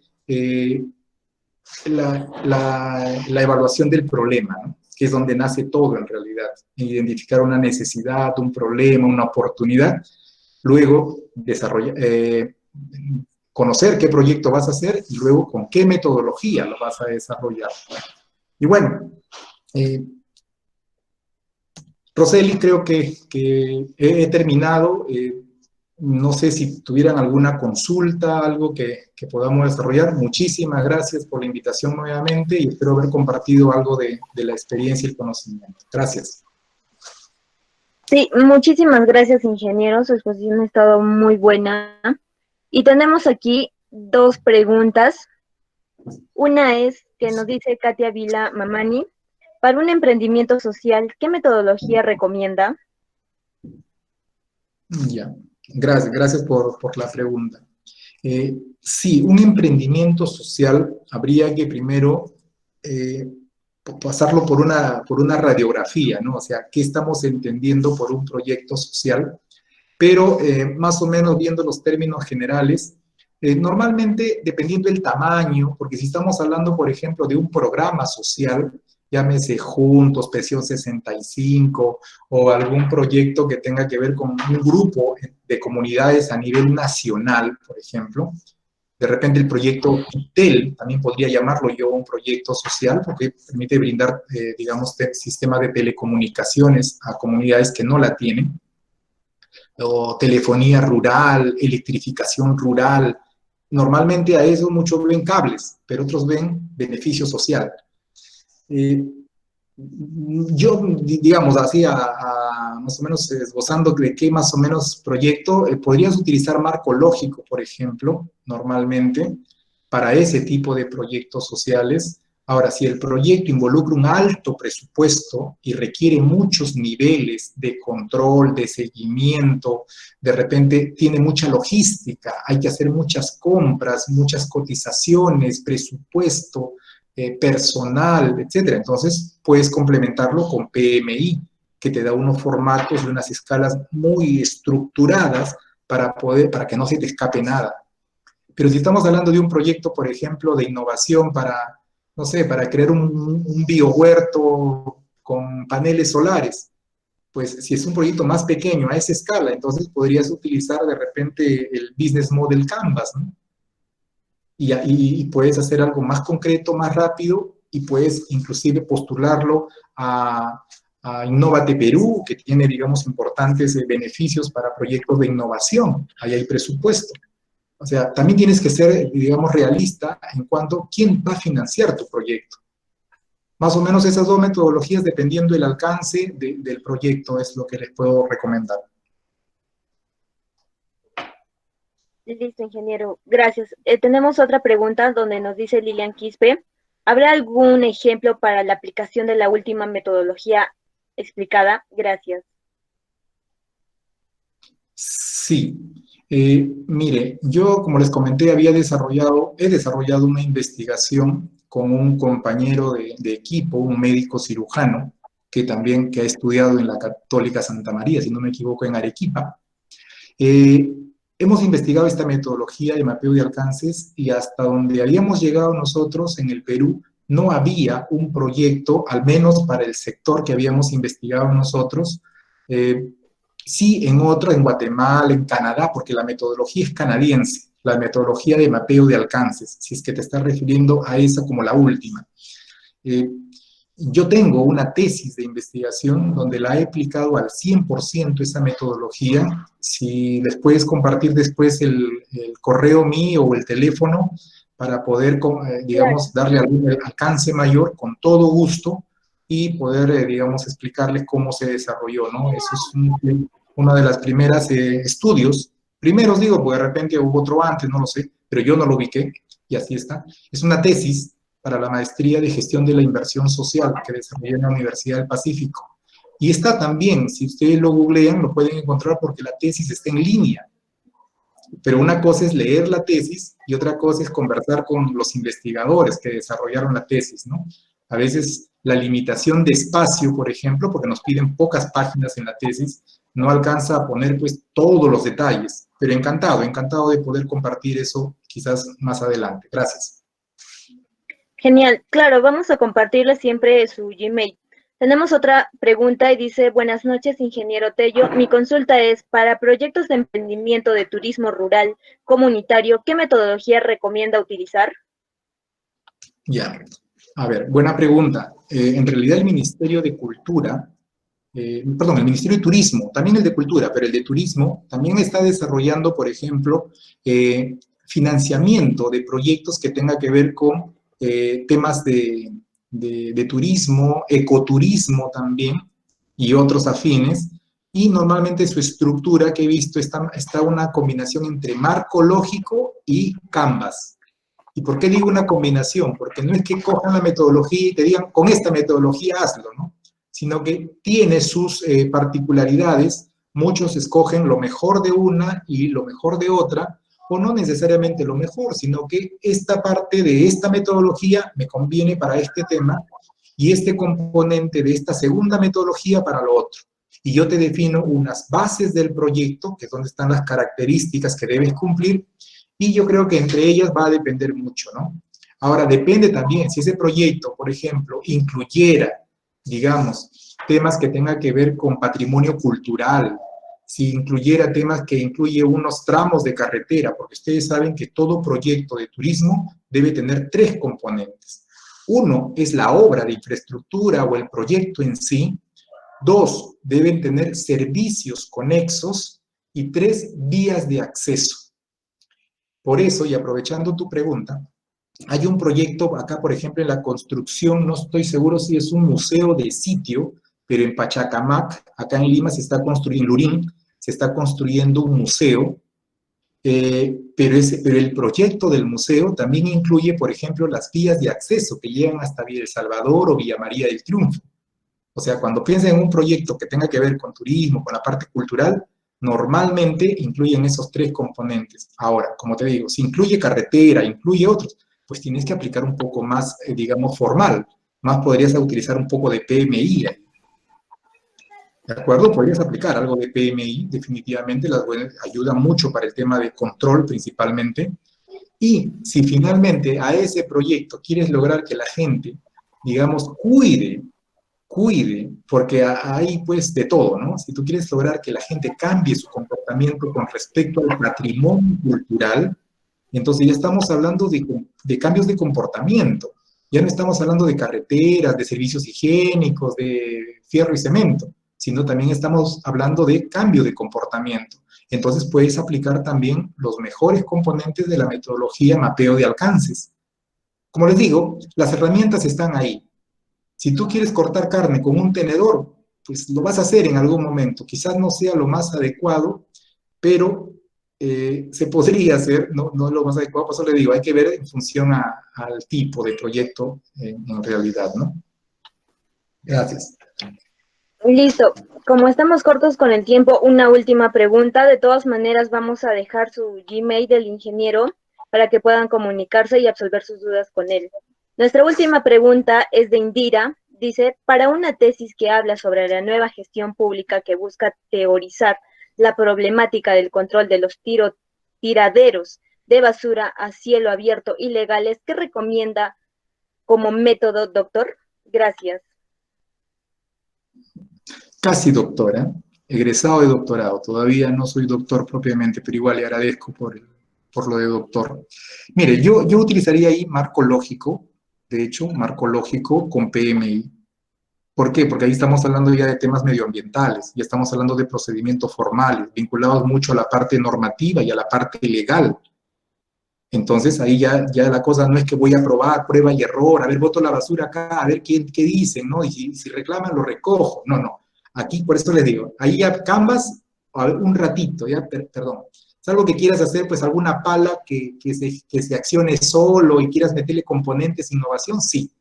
la evaluación del problema, ¿no? Que es donde nace todo en realidad. Identificar una necesidad, un problema, una oportunidad, luego conocer qué proyecto vas a hacer y luego con qué metodología lo vas a desarrollar. Y bueno, Roseli, creo que he terminado. No sé si tuvieran alguna consulta, algo que podamos desarrollar. Muchísimas gracias por la invitación nuevamente y espero haber compartido algo de la experiencia y el conocimiento. Gracias. Sí, muchísimas gracias, ingeniero. Su exposición ha estado muy buena. Y tenemos aquí dos preguntas. Una es que nos dice Katia Vila Mamani, para un emprendimiento social, ¿qué metodología recomienda? Ya, gracias por la pregunta. Sí, un emprendimiento social habría que primero pasarlo por una radiografía, ¿no? O sea, ¿qué estamos entendiendo por un proyecto social? Pero más o menos viendo los términos generales, normalmente dependiendo del tamaño, porque si estamos hablando, por ejemplo, de un programa social, llámese Juntos, Pensión 65, o algún proyecto que tenga que ver con un grupo de comunidades a nivel nacional, por ejemplo, de repente el proyecto ITEL, también podría llamarlo yo un proyecto social, porque permite brindar, digamos, sistema de telecomunicaciones a comunidades que no la tienen, o telefonía rural, electrificación rural. Normalmente a eso muchos ven cables, pero otros ven beneficio social. Yo, digamos así, más o menos esbozando de qué más o menos proyecto, podrías utilizar marco lógico, por ejemplo, normalmente, para ese tipo de proyectos sociales. Ahora, si el proyecto involucra un alto presupuesto y requiere muchos niveles de control, de seguimiento, de repente tiene mucha logística, hay que hacer muchas compras, muchas cotizaciones, presupuesto, personal, etcétera. Entonces, puedes complementarlo con PMI, que te da unos formatos y unas escalas muy estructuradas para que no se te escape nada. Pero si estamos hablando de un proyecto, por ejemplo, de innovación para, no sé, para crear un biohuerto con paneles solares, pues si es un proyecto más pequeño a esa escala, entonces podrías utilizar de repente el Business Model Canvas, ¿no? Y puedes hacer algo más concreto, más rápido, y puedes inclusive postularlo a a Innovate Perú, que tiene, digamos, importantes beneficios para proyectos de innovación. Ahí hay presupuesto. O sea, también tienes que ser, digamos, realista en cuanto a quién va a financiar tu proyecto. Más o menos esas dos metodologías, dependiendo del alcance del proyecto, es lo que les puedo recomendar. Listo, ingeniero. Gracias. Tenemos otra pregunta donde nos dice Lilian Quispe. ¿Habrá algún ejemplo para la aplicación de la última metodología explicada? Gracias. Sí. Mire, yo, como les comenté, he desarrollado una investigación con un compañero de equipo, un médico cirujano, que ha estudiado en la Católica Santa María, si no me equivoco, en Arequipa. Hemos investigado esta metodología de mapeo de alcances y hasta donde habíamos llegado nosotros en el Perú, no había un proyecto, al menos para el sector que habíamos investigado nosotros, sí en Guatemala, en Canadá, porque la metodología es canadiense, la metodología de mapeo de alcances, si es que te estás refiriendo a esa como la última. Yo tengo una tesis de investigación donde la he aplicado al 100% esa metodología. Si les puedes compartir después el correo mío o el teléfono para poder, digamos, darle algún alcance mayor, con todo gusto, y poder, digamos, explicarles cómo se desarrolló, ¿no? Eso es una de las primeras estudios, primeros digo, porque de repente hubo otro antes, no lo sé, pero yo no lo ubiqué, y así está. Es una tesis para la maestría de gestión de la inversión social que desarrollé en la Universidad del Pacífico. Y está también, si ustedes lo googlean, lo pueden encontrar porque la tesis está en línea. Pero una cosa es leer la tesis y otra cosa es conversar con los investigadores que desarrollaron la tesis, ¿no? A veces la limitación de espacio, por ejemplo, porque nos piden pocas páginas en la tesis, no alcanza a poner pues todos los detalles. Pero encantado de poder compartir eso quizás más adelante. Gracias. Genial, claro, vamos a compartirle siempre su Gmail. Tenemos otra pregunta y dice, buenas noches, ingeniero Tello. Mi consulta es, para proyectos de emprendimiento de turismo rural comunitario, ¿qué metodología recomienda utilizar? Ya, a ver, buena pregunta. En realidad el Ministerio de Cultura, perdón, el Ministerio de Turismo, también el de Cultura, pero el de Turismo también está desarrollando, por ejemplo, financiamiento de proyectos que tenga que ver con temas de turismo, ecoturismo también, y otros afines, y normalmente su estructura que he visto está una combinación entre marco lógico y Canvas. ¿Y por qué digo una combinación? Porque no es que cojan la metodología y te digan, con esta metodología hazlo, ¿no? Sino que tiene sus particularidades, muchos escogen lo mejor de una y lo mejor de otra, o no necesariamente lo mejor, sino que esta parte de esta metodología me conviene para este tema y este componente de esta segunda metodología para lo otro. Y yo te defino unas bases del proyecto, que es donde están las características que debes cumplir, y yo creo que entre ellas va a depender mucho, ¿no? Ahora, depende también, si ese proyecto, por ejemplo, incluyera, digamos, temas que tengan que ver con patrimonio cultural, si incluyera temas que incluye unos tramos de carretera, porque ustedes saben que todo proyecto de turismo debe tener tres componentes. Uno es la obra de infraestructura o el proyecto en sí. Dos, deben tener servicios conexos. Y tres, vías de acceso. Por eso, y aprovechando tu pregunta, hay un proyecto acá, por ejemplo, en la construcción, no estoy seguro si es un museo de sitio, pero en Pachacamac, acá en Lima, en Lurín, se está construyendo un museo, pero el proyecto del museo también incluye, por ejemplo, las vías de acceso que llegan hasta Villa El Salvador o Villa María del Triunfo. O sea, cuando piensen en un proyecto que tenga que ver con turismo, con la parte cultural, normalmente incluyen esos tres componentes. Ahora, como te digo, si incluye carretera, incluye otros, pues tienes que aplicar un poco más, digamos, formal. Más podrías utilizar un poco de PMI. ¿De acuerdo? Podrías aplicar algo de PMI, definitivamente, las buenas ayudan mucho para el tema de control principalmente. Y si finalmente a ese proyecto quieres lograr que la gente, digamos, cuide, porque hay pues de todo, ¿no? Si tú quieres lograr que la gente cambie su comportamiento con respecto al patrimonio cultural, entonces ya estamos hablando de cambios de comportamiento. Ya no estamos hablando de carreteras, de servicios higiénicos, de fierro y cemento, sino también estamos hablando de cambio de comportamiento. Entonces puedes aplicar también los mejores componentes de la metodología mapeo de alcances. Como les digo, las herramientas están ahí. Si tú quieres cortar carne con un tenedor, pues lo vas a hacer en algún momento. Quizás no sea lo más adecuado, pero se podría hacer, no lo más adecuado, por eso le digo, hay que ver en función al tipo de proyecto en realidad, ¿no? Gracias. Listo. Como estamos cortos con el tiempo, una última pregunta. De todas maneras, vamos a dejar su Gmail del ingeniero para que puedan comunicarse y absolver sus dudas con él. Nuestra última pregunta es de Indira. Dice, para una tesis que habla sobre la nueva gestión pública que busca teorizar la problemática del control de los tiraderos de basura a cielo abierto ilegales, ¿qué recomienda como método, doctor? Gracias. Casi doctora, egresado de doctorado. Todavía no soy doctor propiamente, pero igual le agradezco por lo de doctor. Mire, yo utilizaría ahí marco lógico, de hecho, marco lógico con PMI. ¿Por qué? Porque ahí estamos hablando ya de temas medioambientales, ya estamos hablando de procedimientos formales, vinculados mucho a la parte normativa y a la parte legal. Entonces ahí ya la cosa no es que voy a probar, prueba y error, a ver, boto la basura acá, a ver qué dicen, ¿no? Y si reclaman, lo recojo. No, no. Aquí, por eso les digo, ahí ya Canvas, a ver, un ratito, ya, perdón. Es algo que quieras hacer, pues alguna pala que se accione solo y quieras meterle componentes, innovación, sí.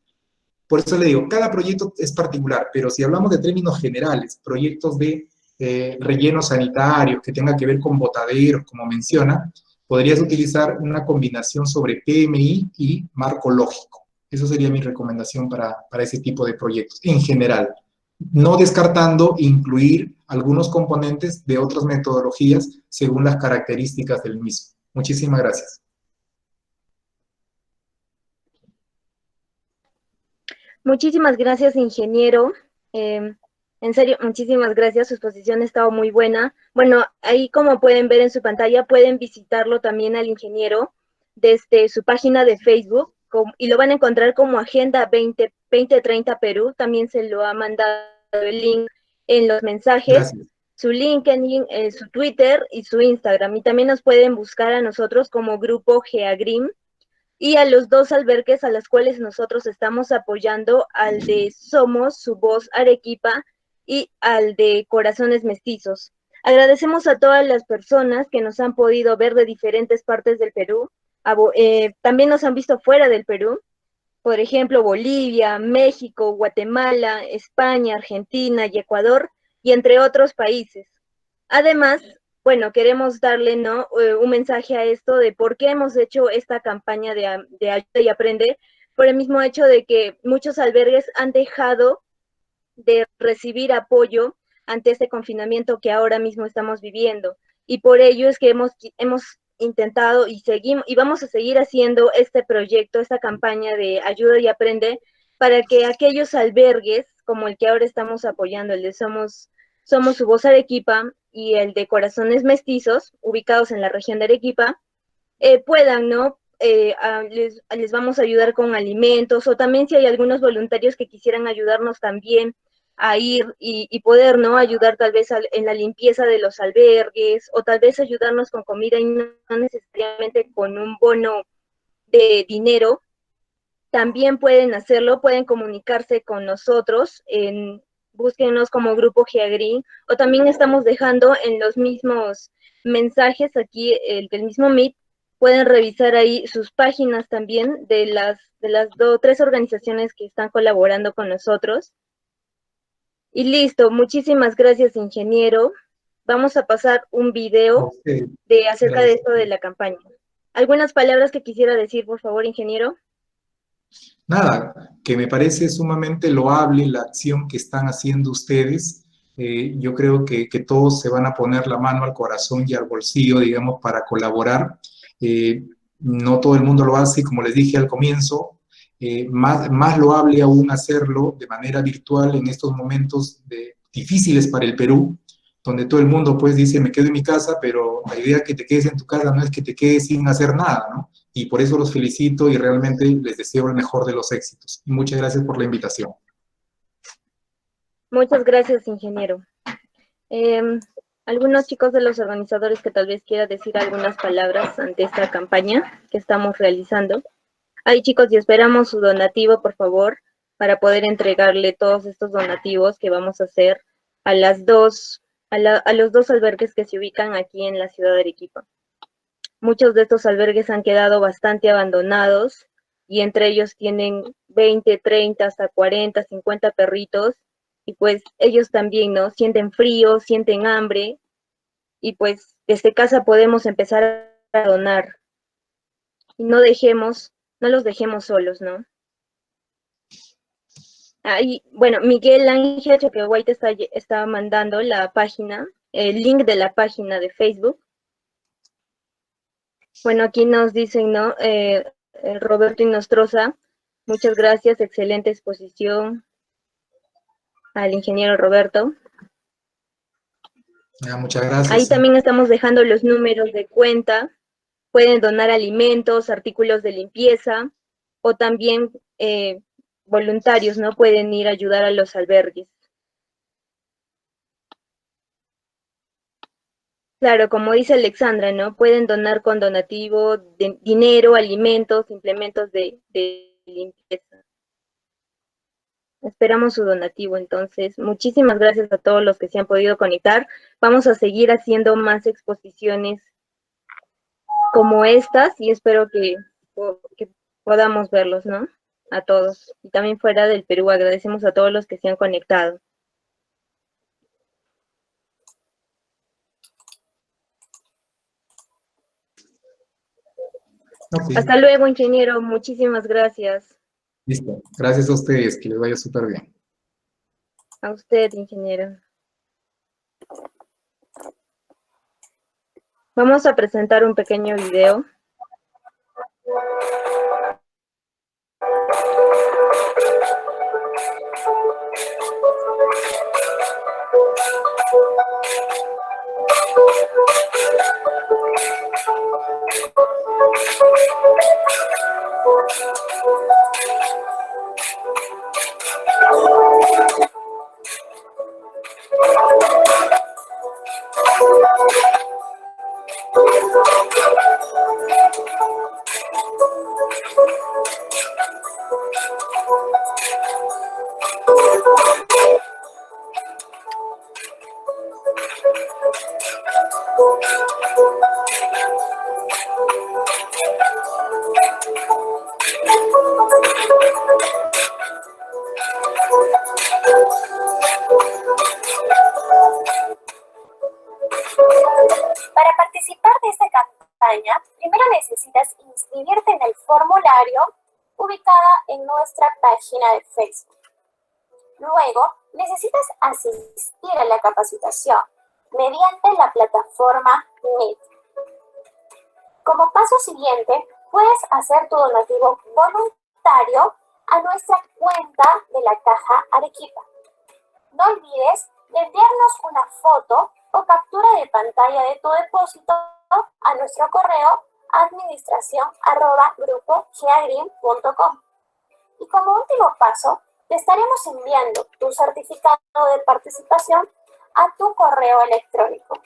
Por eso le digo, cada proyecto es particular, pero si hablamos de términos generales, proyectos de rellenos sanitarios que tengan que ver con botaderos, como menciona, podrías utilizar una combinación sobre PMI y marco lógico. Eso sería mi recomendación para ese tipo de proyectos, en general. No descartando incluir algunos componentes de otras metodologías según las características del mismo. Muchísimas gracias. Muchísimas gracias, ingeniero. En serio, muchísimas gracias. Su exposición ha estado muy buena. Bueno, ahí como pueden ver en su pantalla, pueden visitarlo también al ingeniero desde su página de Facebook y lo van a encontrar como Agenda 2030 Perú. También se lo ha mandado el link en los mensajes. Gracias. Su LinkedIn, su Twitter y su Instagram. Y también nos pueden buscar a nosotros como Grupo Geagrim y a los dos albergues a los cuales nosotros estamos apoyando, al de Somos, Su Voz Arequipa y al de Corazones Mestizos. Agradecemos a todas las personas que nos han podido ver de diferentes partes del Perú. También nos han visto fuera del Perú, por ejemplo, Bolivia, México, Guatemala, España, Argentina y Ecuador, y entre otros países. Además, bueno, queremos darle un mensaje a esto de por qué hemos hecho esta campaña de ayuda y aprende, por el mismo hecho de que muchos albergues han dejado de recibir apoyo ante este confinamiento que ahora mismo estamos viviendo. Y por ello es que hemos intentado y seguimos y vamos a seguir haciendo este proyecto, esta campaña de ayuda y aprende, para que aquellos albergues, como el que ahora estamos apoyando, el de Somos Su Voz Arequipa y el de Corazones Mestizos, ubicados en la región de Arequipa, puedan, ¿no? Les vamos a ayudar con alimentos, o también si hay algunos voluntarios que quisieran ayudarnos también a ir y poder, ¿no? Ayudar tal vez en la limpieza de los albergues, o tal vez ayudarnos con comida y no necesariamente con un bono de dinero, también pueden hacerlo, pueden comunicarse con nosotros, búsquenos como Grupo Geagrim, o también estamos dejando en los mismos mensajes aquí, del mismo Meet, pueden revisar ahí sus páginas también de las 3 organizaciones que están colaborando con nosotros. Y listo, muchísimas gracias, ingeniero. Vamos a pasar un video acerca de esto de la campaña. ¿Algunas palabras que quisiera decir, por favor, ingeniero? Nada, que me parece sumamente loable la acción que están haciendo ustedes. Yo creo que todos se van a poner la mano al corazón y al bolsillo, digamos, para colaborar. No todo el mundo lo hace, como les dije al comienzo, más loable aún hacerlo de manera virtual en estos momentos difíciles para el Perú, donde todo el mundo pues dice, me quedo en mi casa, pero la idea que te quedes en tu casa no es que te quedes sin hacer nada, ¿no? Y por eso los felicito y realmente les deseo el mejor de los éxitos. Y muchas gracias por la invitación. Muchas gracias, ingeniero. Algunos chicos de los organizadores que tal vez quiera decir algunas palabras ante esta campaña que estamos realizando. Ay, chicos, y esperamos su donativo, por favor, para poder entregarle todos estos donativos que vamos a hacer a los dos albergues que se ubican aquí en la ciudad de Arequipa. Muchos de estos albergues han quedado bastante abandonados y entre ellos tienen 20, 30, hasta 40, 50 perritos y pues ellos también, ¿no? Sienten frío, sienten hambre y pues desde casa podemos empezar a donar y no los dejemos solos, ¿no? Ahí, bueno, Miguel Ángel Choquehuayte está mandando la página, el link de la página de Facebook. Bueno, aquí nos dicen, ¿no? Roberto Inostroza, muchas gracias, excelente exposición al ingeniero Roberto. Muchas gracias. Ahí también estamos dejando los números de cuenta. Pueden donar alimentos, artículos de limpieza o también voluntarios, ¿no? Pueden ir a ayudar a los albergues. Claro, como dice Alexandra, ¿no? Pueden donar con donativo, dinero, alimentos, implementos de limpieza. Esperamos su donativo, entonces. Muchísimas gracias a todos los que se han podido conectar. Vamos a seguir haciendo más exposiciones como estas y espero que podamos verlos, ¿no? A todos. Y también fuera del Perú, agradecemos a todos los que se han conectado. Okay. Hasta luego, ingeniero. Muchísimas gracias. Listo. Gracias a ustedes. Que les vaya súper bien. A usted, ingeniero. Vamos a presentar un pequeño video. Para participar de esta campaña, primero necesitas inscribirte en el formulario ubicada en nuestra página de Facebook. Luego, necesitas asistir a la capacitación mediante la plataforma Meet. Como paso siguiente, puedes hacer tu donativo voluntario a nuestra cuenta de la Caja Arequipa. No olvides de enviarnos una foto o captura de pantalla de tu depósito a nuestro correo administración@grupogeagrim.com. Y como último paso, te estaremos enviando tu certificado de participación a tu correo electrónico.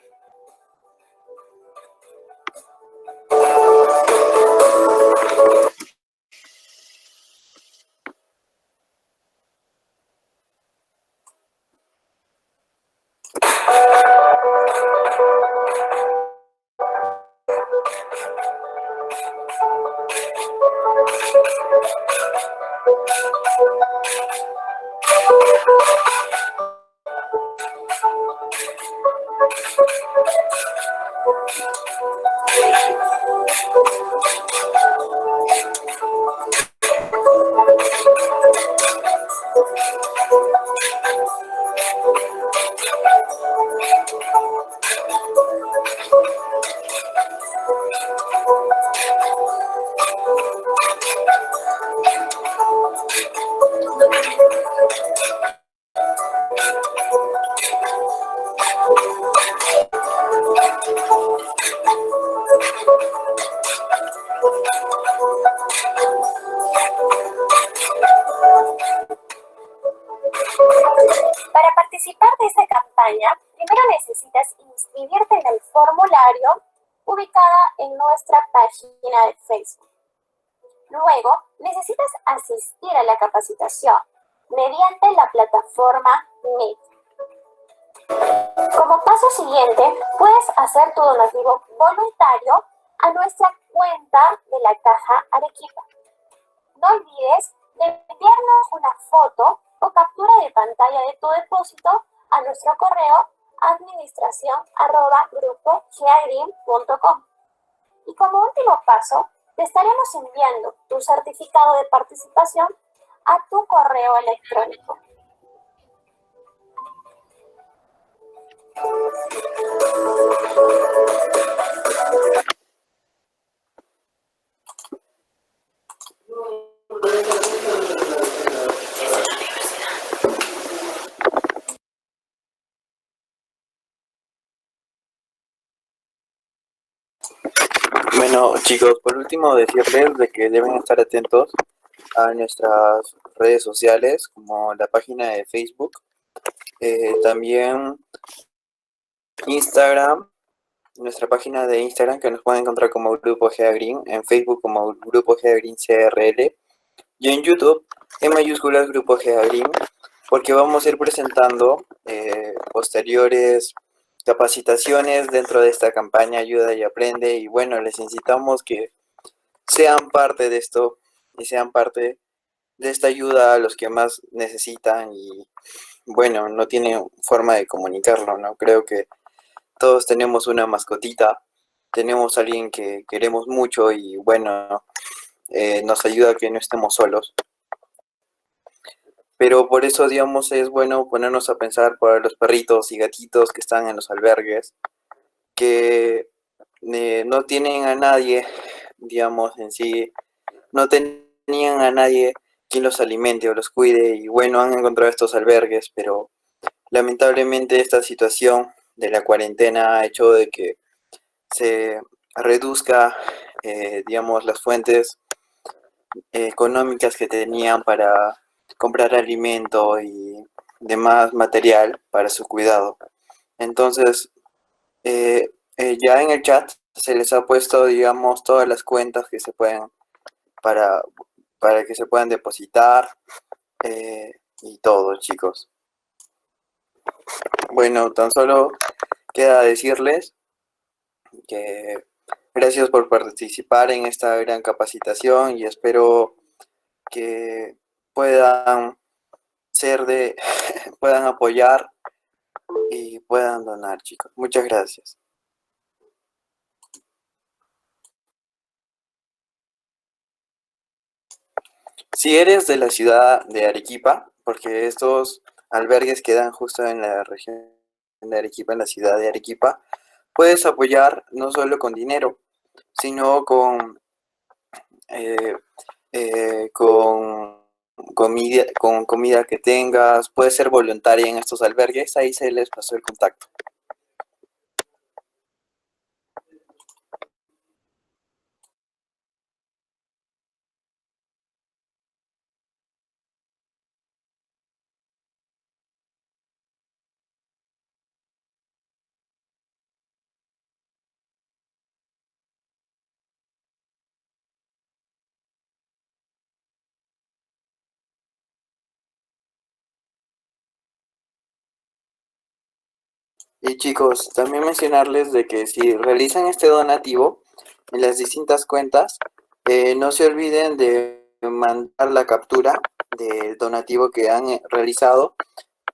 inscribirte en el formulario ubicada en nuestra página de Facebook. Luego, necesitas asistir a la capacitación mediante la plataforma Meet. Como paso siguiente, puedes hacer tu donativo voluntario a nuestra cuenta de la Caja Arequipa. No olvides de enviarnos una foto o captura de pantalla de tu depósito a nuestro correo administración@grupogeagrim.com. Y como último paso, te estaremos enviando tu certificado de participación a tu correo electrónico. Bueno, chicos, por último decirles de que deben estar atentos a nuestras redes sociales, como la página de Facebook, también Instagram, nuestra página de Instagram que nos pueden encontrar como Grupo Geagrim, en Facebook como Grupo Geagrim CRL y en YouTube en mayúsculas Grupo Geagrim, porque vamos a ir presentando posteriores capacitaciones dentro de esta campaña Ayuda y Aprende, y bueno, les incitamos que sean parte de esto y sean parte de esta ayuda a los que más necesitan y bueno, no tienen forma de comunicarlo, ¿no? Creo que todos tenemos una mascotita, tenemos a alguien que queremos mucho y bueno, nos ayuda a que no estemos solos. Pero por eso, digamos, es bueno ponernos a pensar por los perritos y gatitos que están en los albergues, que no tienen a nadie, digamos, en sí, no tenían a nadie quien los alimente o los cuide y bueno, han encontrado estos albergues, pero lamentablemente esta situación de la cuarentena ha hecho de que se reduzca, digamos, las fuentes económicas que tenían para comprar alimento y demás material para su cuidado. Entonces, ya en el chat se les ha puesto, digamos, todas las cuentas que se pueden para, para que se puedan depositar y todo, chicos. Bueno, tan solo queda decirles que gracias por participar en esta gran capacitación y espero que puedan puedan apoyar y puedan donar, chicos. Muchas gracias. Si eres de la ciudad de Arequipa, porque estos albergues quedan justo en la región de Arequipa, en la ciudad de Arequipa, puedes apoyar no solo con dinero, sino eh, con comida que tengas. Puedes ser voluntaria en estos albergues, ahí se les pasó el contacto. Y chicos, también mencionarles de que si realizan este donativo en las distintas cuentas, no se olviden de mandar la captura del donativo que han realizado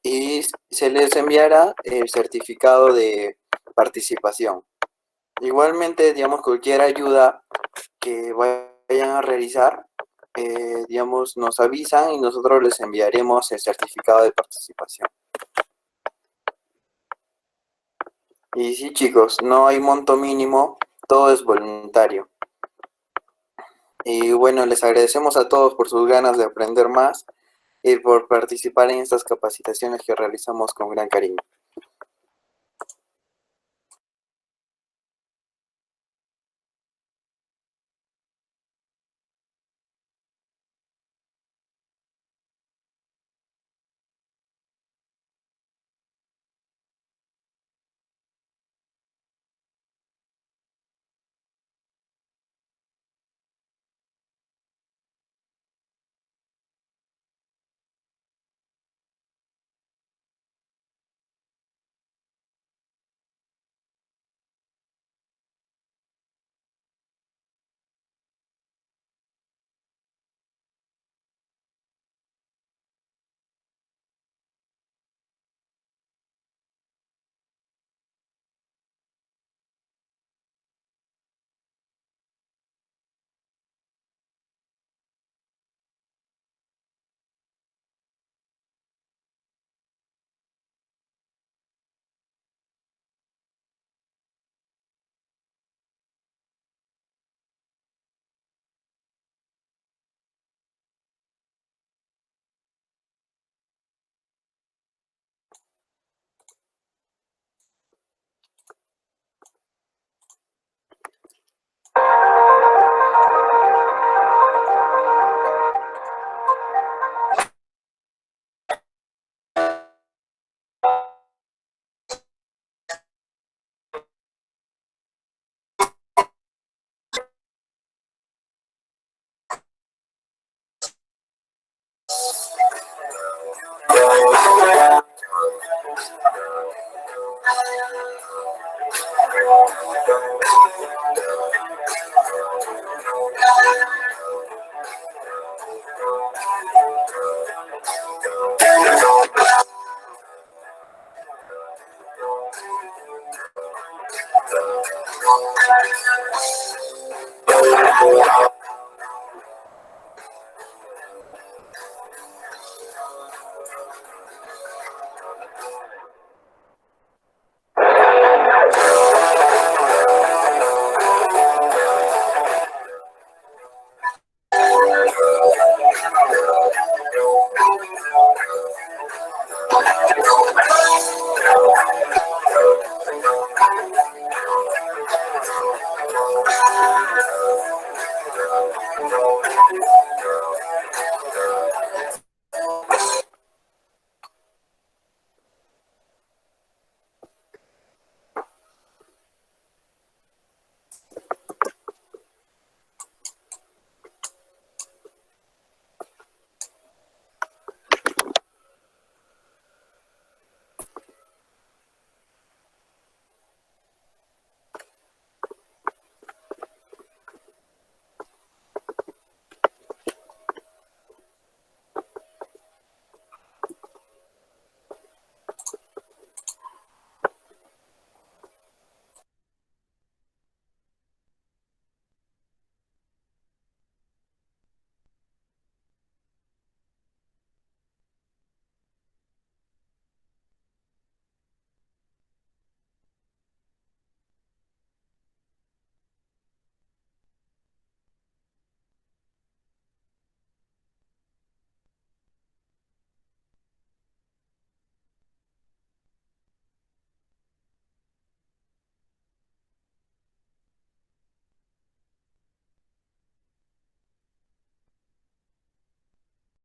y se les enviará el certificado de participación. Igualmente, digamos, cualquier ayuda que vayan a realizar, digamos, nos avisan y nosotros les enviaremos el certificado de participación. Y sí, chicos, no hay monto mínimo, todo es voluntario. Y bueno, les agradecemos a todos por sus ganas de aprender más y por participar en estas capacitaciones que realizamos con gran cariño.